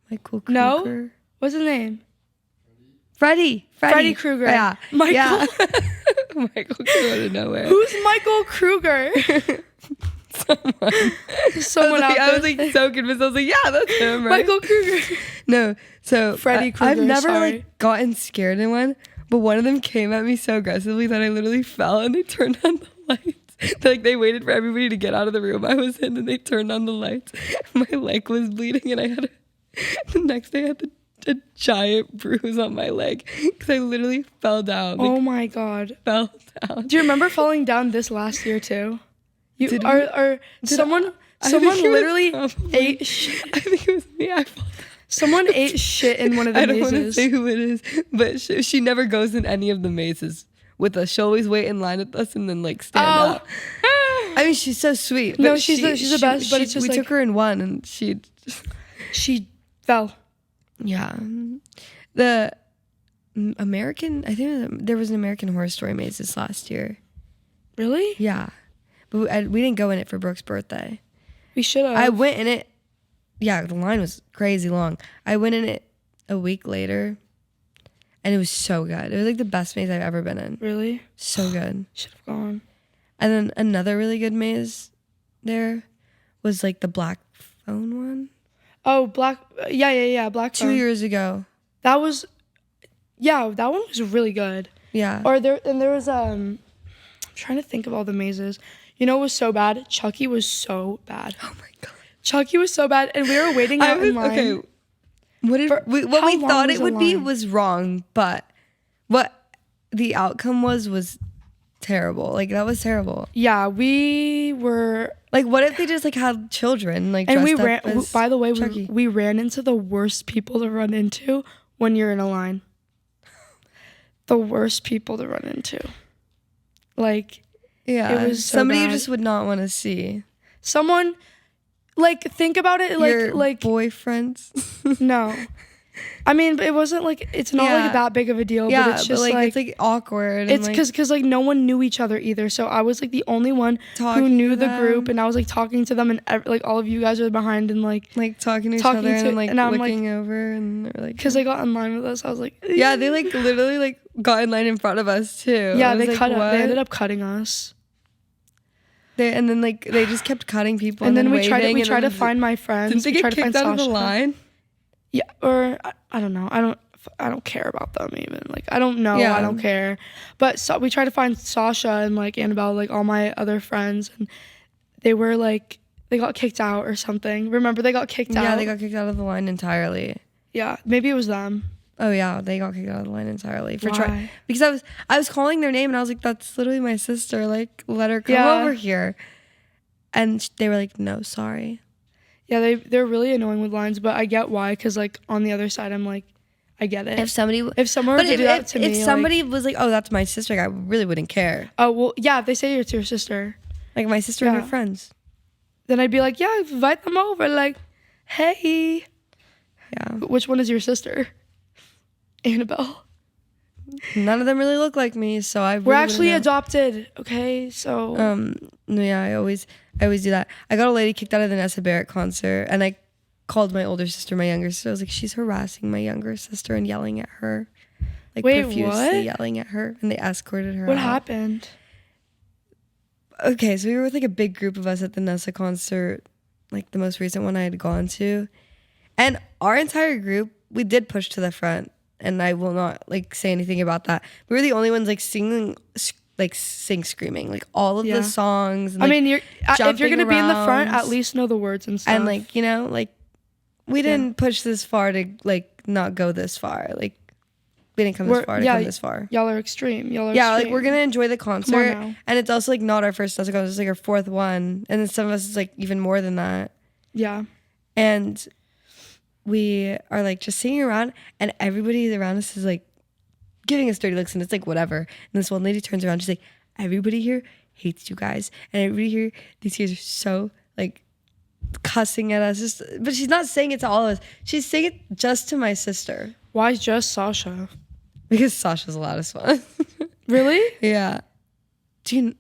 Michael Kruger. No? What's his name? Freddy Krueger. Yeah, Michael. Yeah. Michael came out of nowhere. Who's Michael Kruger? Someone out I there. was like so convinced. I was like, yeah, that's him, right? Michael Kruger. No, so Freddy Krueger, I've never sorry. like gotten scared in one, but one of them came at me so aggressively that I literally fell and they turned on the lights. They waited for everybody to get out of the room I was in, and they turned on the lights. My leg was bleeding, and the next day I had a giant bruise on my leg because I literally fell down. Oh my God. Fell down. Do you remember falling down this last year too? Did we? Someone I think it was literally probably- ate shit. I think it was me. I fell down. Someone ate shit in one of the I don't want to mazes. say who it is, but she never goes in any of the mazes with us. She'll always wait in line with us and then like stand up. I mean, she's so sweet. No, but she's the best, but it's just we like- took her in one and She fell. yeah. The American, I think there was an American Horror Story maze this last year. Really? Yeah, but we didn't go in it for Brooke's birthday. We should have. I went in it. Yeah, the line was crazy long. I went in it a week later, and it was so good. It was like the best maze I've ever been in. Really? So good. Should have gone. And then another really good maze there was like the Black Phone one. Oh, Black Black 2 Phone. years ago. That was, that one was really good. Yeah. There was I'm trying to think of all the mazes. You know, it was so bad. Chucky was so bad. Oh my god. Chucky was so bad, and we were waiting out in line. Okay. What how we long thought was it the would be line? was wrong, but what the outcome was terrible. Like that was terrible. Yeah, we were, Like what if they just like had children like and we dressed ran. up as By the way, Chucky? we ran into the worst people to run into when you're in a line. The worst people to run into. Like, Yeah. it was so somebody you bad. just would not want to see. someone, like, think about it, Your like boyfriends. no. I mean, it wasn't like, it's not Yeah. like that big of a deal, Yeah, but it's just it's like awkward. it's and, because like no one knew each other either. So I was like the only one who Talking knew to the group, them. and I was like talking to them, and like all of you guys are behind, and like like talking to each talking other to- and like and I'm, like- looking over and they're like because they got in line with us, I was like, yeah, they like literally like got in line in front of us too. yeah, I was they like, cut us. what? They ended up cutting us, And then like they just kept cutting people and then we waving, tried and to find my friends. Didn't they We get tried to find kicked out of the Sasha. line? Yeah, or I don't know. I don't care about them even. Like I don't know. Yeah. I don't care. But so we tried to find Sasha and like Annabelle, like all my other friends, and they were like they got kicked out or something. Remember they got kicked out? Yeah, they got kicked out of the line entirely. Yeah, maybe it was them. Oh yeah, they got kicked out of the line entirely for Why? because I was calling their name and I was like, that's literally my sister. Like, let her come Yeah. over here. And they were like, no, sorry. Yeah, they're really annoying with lines, but I get why. Cause like on the other side, I'm like, I get it. If someone someone were to do that to me, if somebody was like, oh, that's my sister, I really wouldn't care. oh well, yeah, if they say it's your sister, Like my sister and her Yeah. friends. then I'd be like, yeah, invite them over. Like, hey, Yeah. which one is your sister? Annabelle. None of them really look like me, so I really We're actually wouldn't know. adopted. Okay, so No, yeah, I always do that. I got a lady kicked out of the Nessa Barrett concert, and I called my older sister my younger sister. I was like, she's harassing my younger sister and yelling at her, like Wait, profusely what? yelling at her, and they escorted her what out. happened? Okay, so we were with like a big group of us at the Nessa concert, like the most recent one I had gone to, and our entire group, we did push to the front, and I will not like say anything about that. We were the only ones like singing, like sing screaming, like all of Yeah. the songs. And, I like, mean, if you're gonna be in the front, around. at least know the words and stuff. And like, you know, like we didn't push this far to like not go this far. Like we didn't come this far to come this far. Y'all are extreme. Like we're gonna enjoy the concert, now. and it's also like not our first concert. It's like our fourth one, and then some of us is like even more than that. Yeah. And we are like just singing around, and everybody around us is like giving us dirty looks, and it's like whatever. And this one lady turns around, she's like, everybody here hates you guys, and everybody here, these guys are so like cussing at us. But she's not saying it to all of us. She's saying it just to my sister. Why just Sasha? Because Sasha's a lot of fun. Really? Yeah. You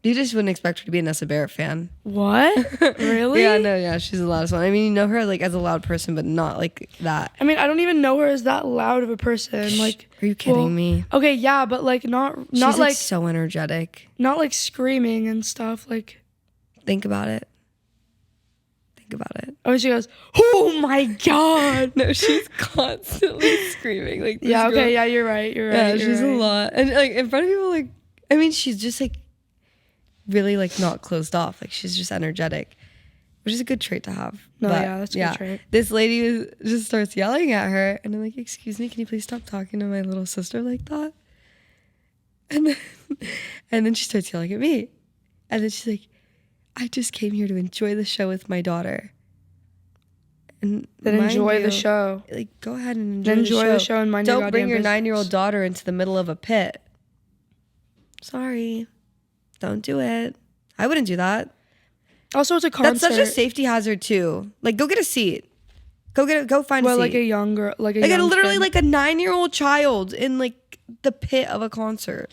just wouldn't expect her to be an Nessa Barrett fan. What? Really? Yeah, she's a lot of fun. I mean, you know her like as a loud person, but not like that. I mean, I don't even know her as that loud of a person. Like, are you kidding me? Okay, yeah, but like not She's like so energetic. not like screaming and stuff. Like, think about it. oh, she goes, oh my god. No, she's constantly screaming. Like, this yeah, okay, girl, yeah, you're right. Yeah, she's a lot, and like in front of people, like, I mean, she's just like really like not closed off. Like she's just energetic, which is a good trait to have. No, yeah, that's a good trait. This lady just starts yelling at her, and I'm like, excuse me, can you please stop talking to my little sister like that? And then she starts yelling at me, and then she's like, I just came here to enjoy the show with my daughter. And then enjoy the show. Like, go ahead and enjoy the show and mind your Don't bring your goddamn 9-year-old daughter into the middle of a pit. Sorry. Don't do it. I wouldn't do that. Also, it's a concert. That's such a safety hazard too. Like, go get a seat. Go find a seat. Like a young girl, like a literally kid. like a 9-year-old child in like the pit of a concert.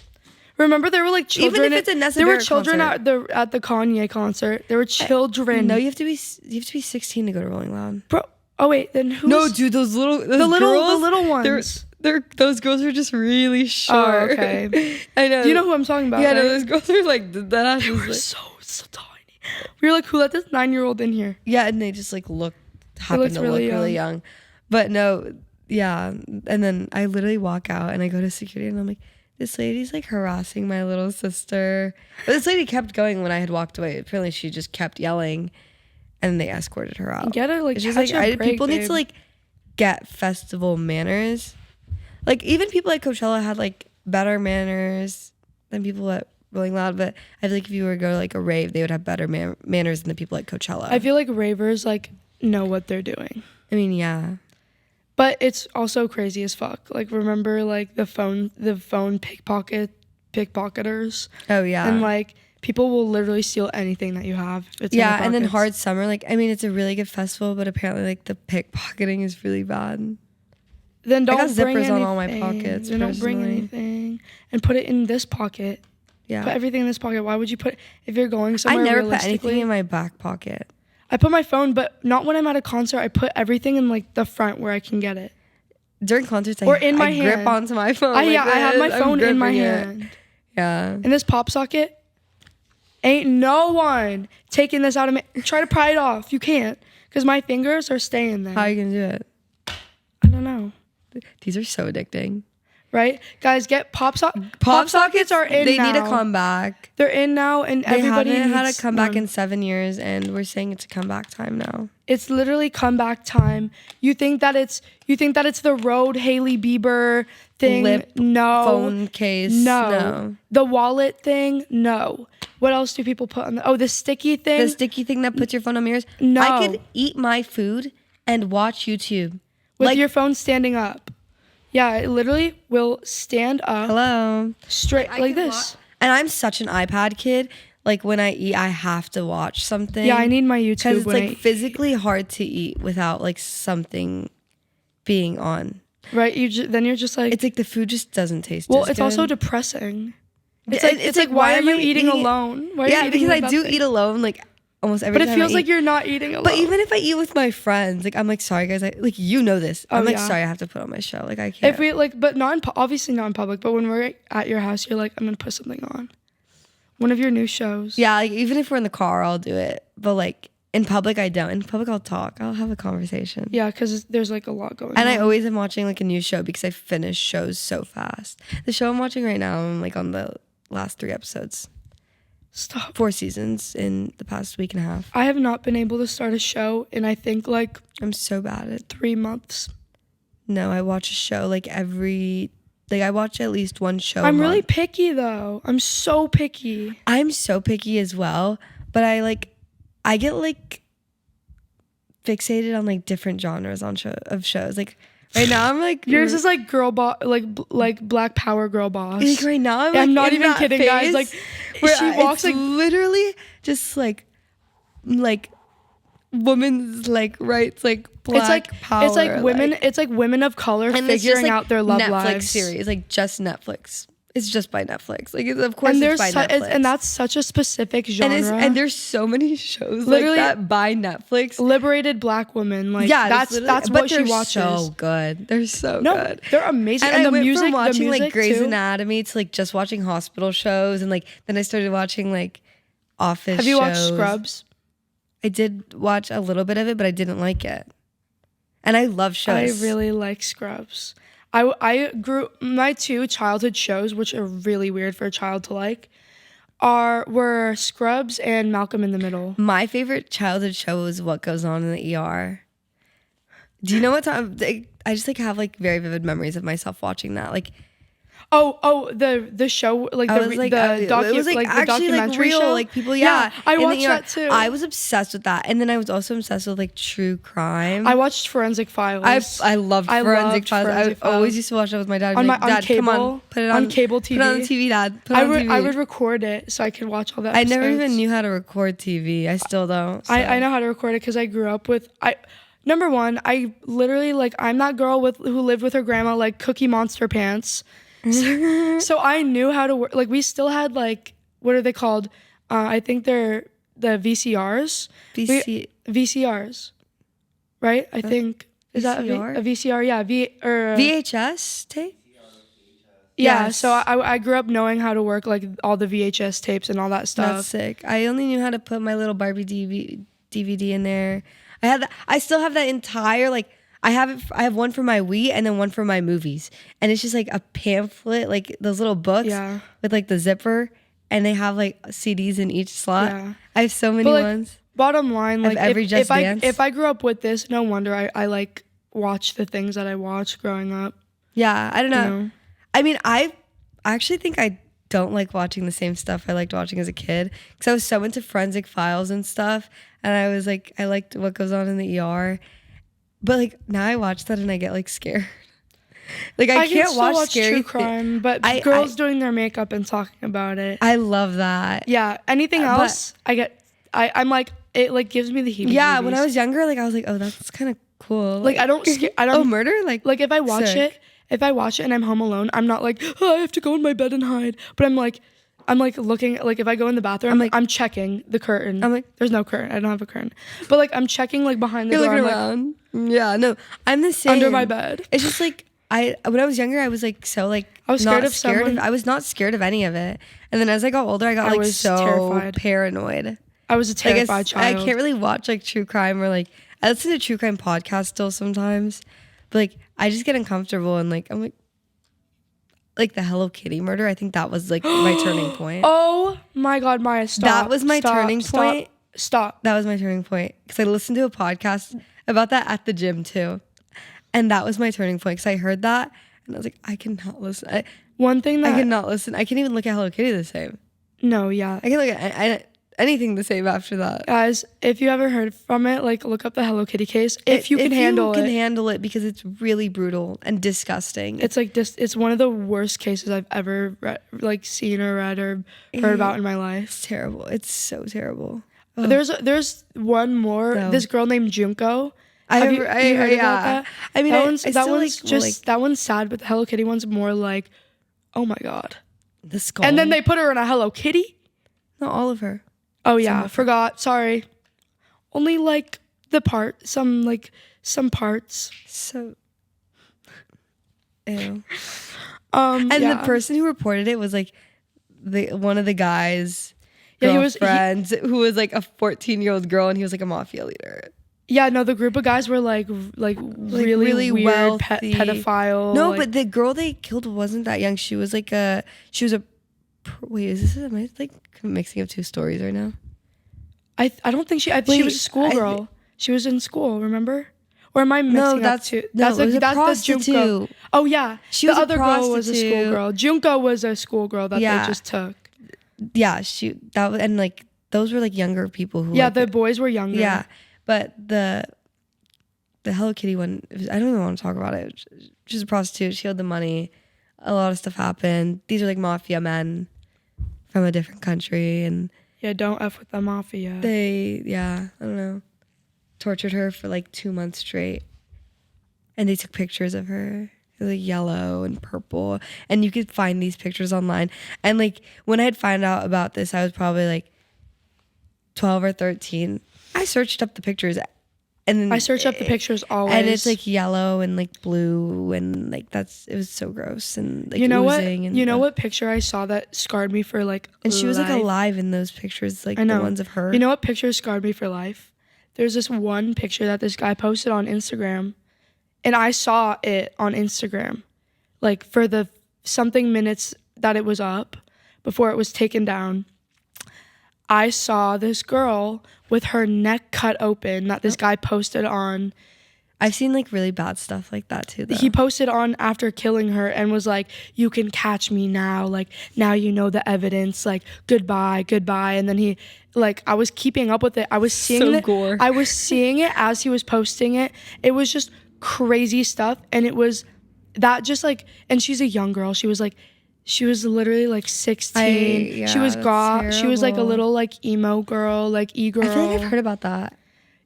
Remember, there were like children. Even if it's a Nessa there were Barrett children concert. at the Kanye concert. There were children. No, you have to be 16 to go to Rolling Loud. Bro. Oh wait, then who? No, dude, the little ones. Those girls are just really short. Oh, okay. I know. Do you know who I'm talking about? Yeah, right? no, those girls are like that. They were so tiny. We were like, who let this 9-year-old in here? Yeah, and they just like happened to look really young. But no, yeah. And then I literally walk out and I go to security and I'm like, this lady's like harassing my little sister. But this lady kept going when I had walked away. Apparently she just kept yelling and they escorted her out. Get her like, it's just like people need to like get festival manners. Like even people at Coachella had like better manners than people at Rolling Loud, but I feel like if you were to go to like a rave, they would have better manners than the people at Coachella. I feel like ravers like know what they're doing. I mean, yeah. But it's also crazy as fuck. Like remember like the phone pickpocketers. Oh yeah. And like people will literally steal anything that you have. It's yeah, and then Hard Summer, like I mean it's a really good festival, but apparently like the pickpocketing is really bad. Then don't I got bring zippers anything. on all my pockets. Then don't bring anything and put it in this pocket. Yeah. Put everything in this pocket. Why would you put if you're going somewhere? I never put anything in my back pocket. I put my phone, but not when I'm at a concert. I put everything in like the front where I can get it. During concerts, or in my I hand. grip onto my phone. I have my phone in my hand. Yeah. In this pop socket, ain't no one taking this out of me. Try to pry it off. You can't, because my fingers are staying there. How are you gonna do it? I don't know. These are so addicting. Right? Guys, get pop sockets are in They now. need to come back. They're in now, and everybody haven't had a needs comeback one. in 7 years, and we're saying it's a comeback time now. It's literally comeback time. You think that it's the Rode Hailey Bieber thing? Lip No. phone case? No. The wallet thing? No. What else do people put on the sticky thing? The sticky thing that puts your phone on mirrors? No. I could eat my food and watch YouTube. With your phone standing up. Yeah, it literally will stand up. Hello. Straight like this. And I'm such an iPad kid. Like when I eat, I have to watch something. Yeah, I need my YouTube. Because it's like physically hard to eat without like something being on. Right? Then you're just like. It's like the food just doesn't taste. Well, as it's good. also depressing. It's like why are you eating alone? Why are you eating because I do nothing? eat alone like almost every time. But it feels like you're not eating alone. But even if I eat with my friends, like I'm like sorry guys, like you know this. I'm like yeah. sorry I have to put on my show. Like I can't. If we like, but obviously not in public. But when we're at your house, you're like, I'm gonna put something on. One of your new shows. Yeah, like even if we're in the car, I'll do it. But like In public, I don't. In public, I'll talk. I'll have a conversation. Yeah, because there's like a lot going on. And I always am watching like a new show because I finish shows so fast. The show I'm watching right now, I'm like on the last 3 episodes. Stop. 4 seasons in the past week and a half. I have not been able to start a show in I think like I'm so bad at 3 months. No, I watch a show like I watch at least one show a I'm month. really picky though. I'm so picky. I'm so picky as well, but I get like fixated on like different genres of shows. Like right now I'm like Yours is like girl boss, like Black Power girl boss. like right now I'm Yeah, like I'm not in even that kidding, phase guys. Like where she walks it's like literally just like women's like rights, like Black Power. It's like women. like, It's like women of color and it's just, figuring like, out their love Netflix lives. series, like just Netflix. It's just by Netflix. Like of course And it's there's by Netflix. and that's such a specific genre. and there's so many shows Literally, like that by Netflix. Liberated Black women. Like Yeah, that's but what she they're watches. so good. They're so No, good. they're amazing. And And I the went music, from watching the music like Grey's too. Anatomy to like just watching hospital shows, and like then I started watching like Office. Have you watched shows. Scrubs? I did watch a little bit of it, but I didn't like it. And I love shows. I really like Scrubs. I grew my 2 childhood shows, which are really weird for a child to like, were Scrubs and Malcolm in the Middle. My favorite childhood show was What Goes On in the ER. Do you know what time? I just like have like very vivid memories of myself watching that. Like, the show like I the was like, the docu- it was like like the actually like documentary real, show. like people. Yeah, I in the watched ER. that too. I was obsessed with that, and then I was also obsessed with like true crime. I watched Forensic Files. I loved Forensic Files. Forensic I always Files. used to watch that with my dad. On Like, my- on Dad, come on, cable- put it on cable Put it on the TV. TV, Dad. Put it on the TV. I would record it so I could watch all that. I never even knew how to record TV. I still don't. So. I know how to record it because I grew up with Number one, I literally like I'm that girl who lived with her grandma like Cookie Monster pants. So I knew how to work. Like we still had like what are they called? I think they're the VCRs. VCRs, right? I think is that a VCR? Yeah, VHS tape. Yeah, Yes. so I grew up knowing how to work like all the VHS tapes and all that stuff. That's sick. I only knew how to put my little Barbie DVD in there. I still have that entire like. I have one for my Wii and then one for my movies, and it's just like a pamphlet, like those little books with like the zipper, and they have like CDs in each slot. Yeah. I have so many ones. Bottom line, like if I grew up with this, no wonder I like watch the things that I watched growing up. Yeah, I don't know. You know? I mean, I actually think I don't like watching the same stuff I liked watching as a kid because I was so into Forensic Files and stuff, and I was like, I liked What Goes On in the ER. But like now I watch that and I get like scared. Like I can't watch scary true crime, but girls doing their makeup and talking about it. I love that. Yeah. Anything else, I'm like it like gives me the heebie-jeebies. Yeah. When I was younger, like I was like, oh, that's kind of cool. Like I don't. Oh, murder. Like if I watch it, and I'm home alone, I'm not like I have to go in my bed and hide. But I'm like looking, like if I go in the bathroom, I'm checking the curtain. I'm like, there's no curtain. I don't have a curtain. But like I'm checking like behind the door. You're looking around. Yeah, no, I'm the same. Under my bed. It's just like when I was younger, I was like so like I was scared of someone. I was not scared of any of it. And then as I got older, I got like so terrified. Paranoid. I was a terrified child. I can't really watch like true crime or like I listen to true crime podcasts still sometimes, but like I just get uncomfortable and like I'm like the Hello Kitty murder. I think that was like my turning point. Oh my God, Maya, stop. That was my turning point. Stop. That was my turning point because I listened to a podcast about that at the gym too, and that was my turning point because I heard that and I was like, I cannot listen. I cannot listen. I can't even look at Hello Kitty the same. No, yeah, I can look at anything the same after that. Guys, if you ever heard from it, like look up the Hello Kitty case. If you can handle it because it's really brutal and disgusting. It's like it's one of the worst cases I've ever seen or read or heard about in my life. It's terrible. It's so terrible. Ugh. There's one more. No. This girl named Junko. I heard about that? I mean, that one's sad, but the Hello Kitty one's more like, oh my God, the skull. And then they put her in a Hello Kitty. Not all of her. Oh yeah, forgot. Sorry. Only like some parts. So. Ew. And the person who reported it was like one of the guys. Yeah, girlfriends who was like a 14-year-old girl, and he was like a mafia leader. Yeah, no, the group of guys were like really weird wealthy. pedophile. No, like, but the girl they killed wasn't that young. She was a wait, am I like mixing up two stories right now? I don't think she was a schoolgirl. She was in school, remember? Or am I mixing up two? That's the prostitute. Junko. Oh yeah, She the was a other girl was a prostitute. schoolgirl. Junko was a schoolgirl that they just took. Yeah, and like those were like younger people who. Yeah, like, the boys were younger. Yeah, but the Hello Kitty one, I don't even want to talk about it. She's a prostitute. She owed the money. A lot of stuff happened. These are like mafia men from a different country, and yeah, don't F with the mafia. I don't know, tortured her for like 2 months straight, and they took pictures of her. It was like yellow and purple, and you could find these pictures online. And like when I had found out about this, I was probably like 12 or 13. I searched up the pictures, and then I search up the pictures always, and it's like yellow and like blue, and like it was so gross, and like you know what? And, you know what picture I saw that scarred me for like and she was like life? alive in those pictures, like I know. the ones of her. You know what picture scarred me for life? There's this one picture that this guy posted on Instagram, and I saw it on Instagram, like for the something minutes that it was up before it was taken down. I saw this girl with her neck cut open that this guy posted on. I've seen like really bad stuff like that too, though. He posted on after killing her and was like, "You can catch me now. Like, now you know the evidence. Like, goodbye." And then he, like, I was keeping up with it. I was seeing So it. gore. I was seeing it as he was posting it. It was just crazy stuff. And it was that just like, and she's a young girl. She was literally like 16. She was goth. She was like a little like emo girl, like e-girl. I feel like I've heard about that.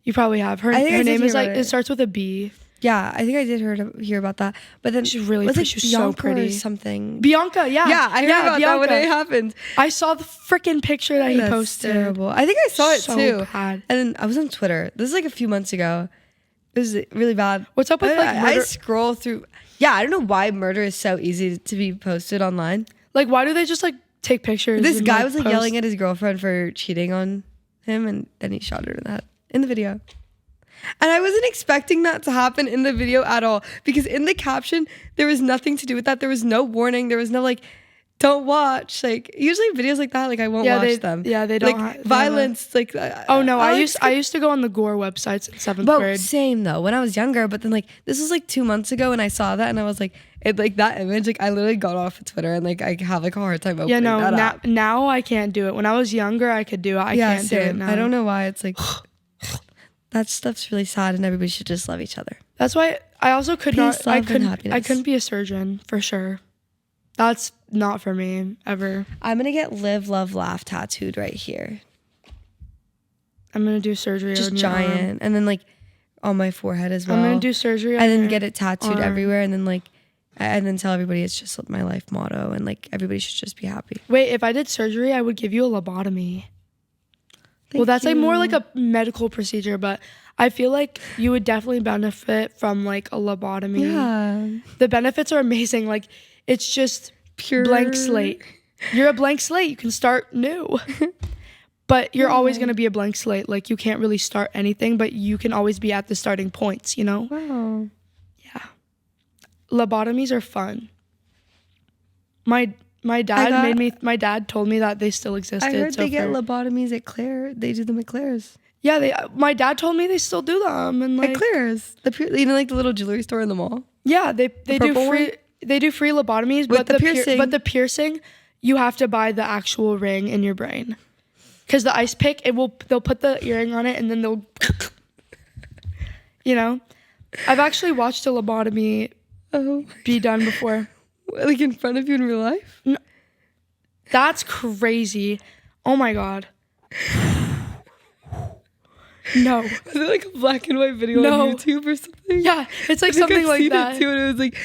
You probably have. Her name is like, it starts with a B. Yeah, I think I did hear about that. But then She's really was pretty. it She's so Bianca pretty. or something. Bianca, yeah. Yeah, I heard about that when it happened. I saw the freaking picture that he That's posted. terrible. I think I saw it So too. bad. And then I was on Twitter. This is like a few months ago. It was really bad. What's up with like I murder? scroll through. Yeah, I don't know why murder is so easy to be posted online. Like, why do they just like take pictures? This and, guy was like post? yelling at his girlfriend for cheating on him, and then he shot her in the head in the video. And I wasn't expecting that to happen in the video at all, because in the caption there was nothing to do with that. There was no warning. There was no like, don't watch. Like usually videos like that, like I won't watch them. Yeah, they don't. Like violence. Like oh no, I used to go on the gore websites in 7th grade. Same though when I was younger. But then like this was like 2 months ago, and I saw that, and I was like, it like that image. Like I literally got off of Twitter, and like I have like a hard time opening that up. Now I can't do it. When I was younger, I could do it. I can't do it now. I don't know why. It's like that stuff's really sad, and everybody should just love each other. That's why I also could Peace, not. I love, and happiness. I couldn't be a surgeon for sure. That's not for me ever. I'm gonna get live, love, laugh tattooed right here. I'm gonna do surgery. Just on your giant, arm. and then like on my forehead as well. I'm gonna do surgery on and then your get it tattooed arm. everywhere, and then like, and then tell everybody it's just my life motto, and like everybody should just be happy. Wait, if I did surgery, I would give you a lobotomy. Well, that's like more like a medical procedure, but I feel like you would definitely benefit from like a lobotomy. Yeah, the benefits are amazing. Like it's just pure blank slate. You're a blank slate. You can start new. But you're always going to be a blank slate. Like you can't really start anything, but you can always be at the starting points, you know? Wow. Yeah. Lobotomies are fun. My dad told me that they still existed. I heard they get lobotomies at Claire. They do them at Claire's. Yeah, my dad told me they still do them, and like at Claire's, like the little jewelry store in the mall. Yeah, they do free. They do free lobotomies, but the piercing. But the piercing, you have to buy the actual ring in your brain, because the ice pick, they'll put the earring on it and then they'll, you know. I've actually watched a lobotomy be done before. Like in front of you in real life? No, that's crazy. Oh my god. No. Was it like a black and white video on YouTube or something? Yeah, it's like something like that. It too, and it was like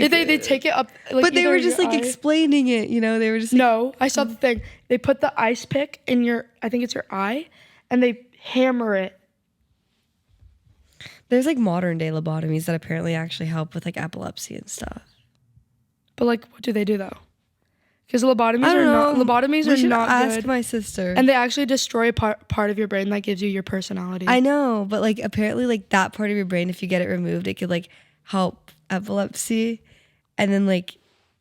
they take it up. Like, but they were just like explaining it, you know. They were just like, no. I saw the thing. They put the ice pick in I think it's your eye, and they hammer it. There's like modern day lobotomies that apparently actually help with like epilepsy and stuff. But like, what do they do though? Because lobotomies I are don't know. lobotomies We are should not ask good. my sister. And they actually destroy a part of your brain that gives you your personality. I know, but like apparently like that part of your brain, if you get it removed, it could like help epilepsy. And then like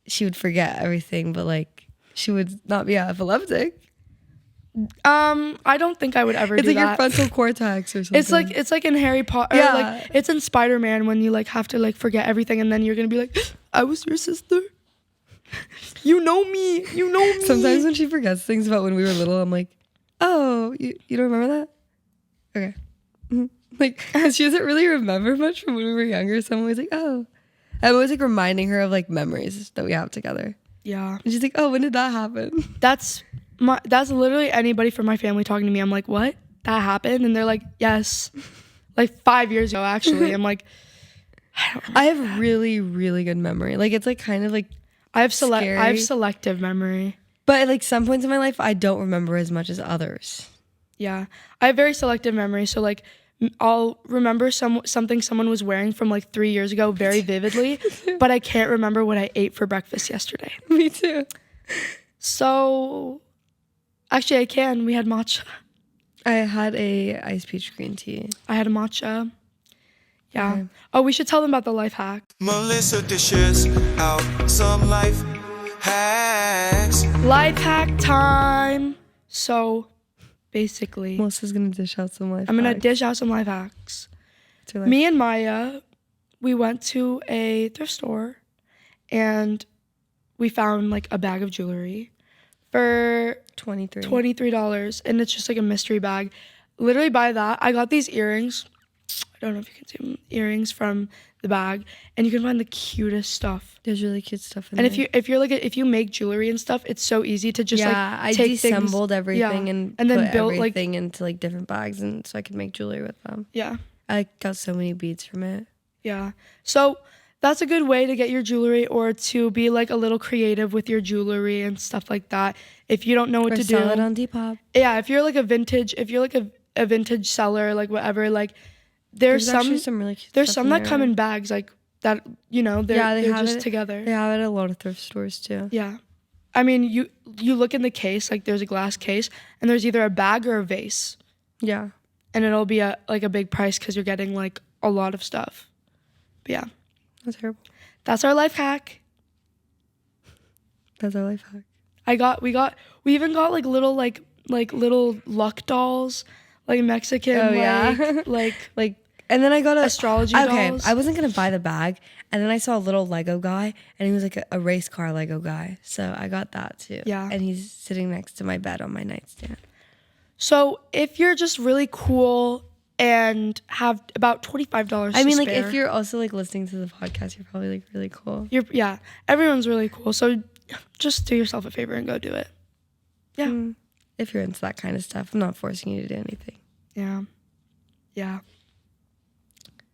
she would forget everything, but like she would not be epileptic. I don't think I would ever It's do like that. your frontal cortex or something. It's like in Harry Potter. Yeah. Or like it's in Spider-Man when you like have to like forget everything and then you're gonna be like, I was your sister. You know me. You know me. Sometimes when she forgets things about when we were little, I'm like, oh, you don't remember that? Okay. Like, 'cause she doesn't really remember much from when we were younger. So I'm always like, oh. I'm always like reminding her of like memories that we have together. Yeah. And she's like, oh, when did that happen? That's literally anybody from my family talking to me. I'm like, what? That happened? And they're like, yes. Like 5 years ago, actually. I'm like, I have really, really good memory. Like, it's like kind of like I have scary. selective memory. But at like some points in my life, I don't remember as much as others. Yeah. I have very selective memory. So like I'll remember something someone was wearing from like 3 years ago very vividly, but I can't remember what I ate for breakfast yesterday. Me too. So actually I can. We had matcha. I had a iced peach green tea. I had a matcha. Yeah. Okay. Oh, we should tell them about the life hack. Melissa dishes out some life hacks. Life hack time. So basically, Melissa's gonna dish out some life. I'm going to hacks. dish out some life hacks. What's your life Me and Maya, we went to a thrift store and we found like a bag of jewelry for 23. $23, and it's just like a mystery bag. Literally by that, I got these earrings. I don't know if you can see them. Earrings from the bag, and you can find the cutest stuff. There's really cute stuff in And there. if you make jewelry and stuff, it's so easy to just I take disassembled things, everything yeah, and then put built like everything into like different bags, and so I could make jewelry with them. yeah. I got so many beads from it. Yeah. So that's a good way to get your jewelry, or to be like a little creative with your jewelry and stuff like that. If you don't know what Or to sell do. it on Depop. Yeah, if you're like a vintage seller, like whatever, like there's actually some really cute there's stuff some that there. come in bags like that, you know, they're Yeah, they have just it. together. They have it at a lot of thrift stores too. Yeah. I mean, you look in the case, like there's a glass case and there's either a bag or a vase. Yeah. And it'll be a big price because you're getting like a lot of stuff. But yeah, That's terrible. that's our life hack. That's our life hack. We even got like little luck dolls, like Mexican, Oh, yeah. like And then I got astrology Okay, dolls. I wasn't gonna buy the bag, and then I saw a little Lego guy, and he was like a race car Lego guy. So I got that too. Yeah. And he's sitting next to my bed on my nightstand. So if you're just really cool and have about $25 I mean, to like spare, if you're also like listening to the podcast, you're probably like really cool. yeah, everyone's really cool. So just do yourself a favor and go do it. Yeah. If you're into that kind of stuff, I'm not forcing you to do anything. Yeah. Yeah.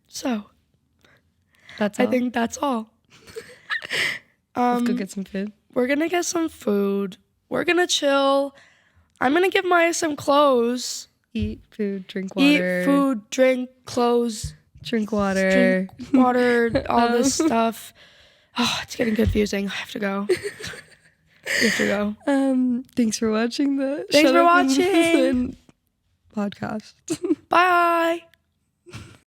So That's all. I think that's all. Let's go get some food. We're gonna get some food. We're gonna chill. I'm gonna give Maya some clothes. Eat food, drink water. Eat food, drink, clothes, Drink water. drink water, all this stuff. Oh, it's getting confusing. I have to go. You have to go. Thanks for watching the Thanks Shut for Up and watching. Listen podcast. Bye.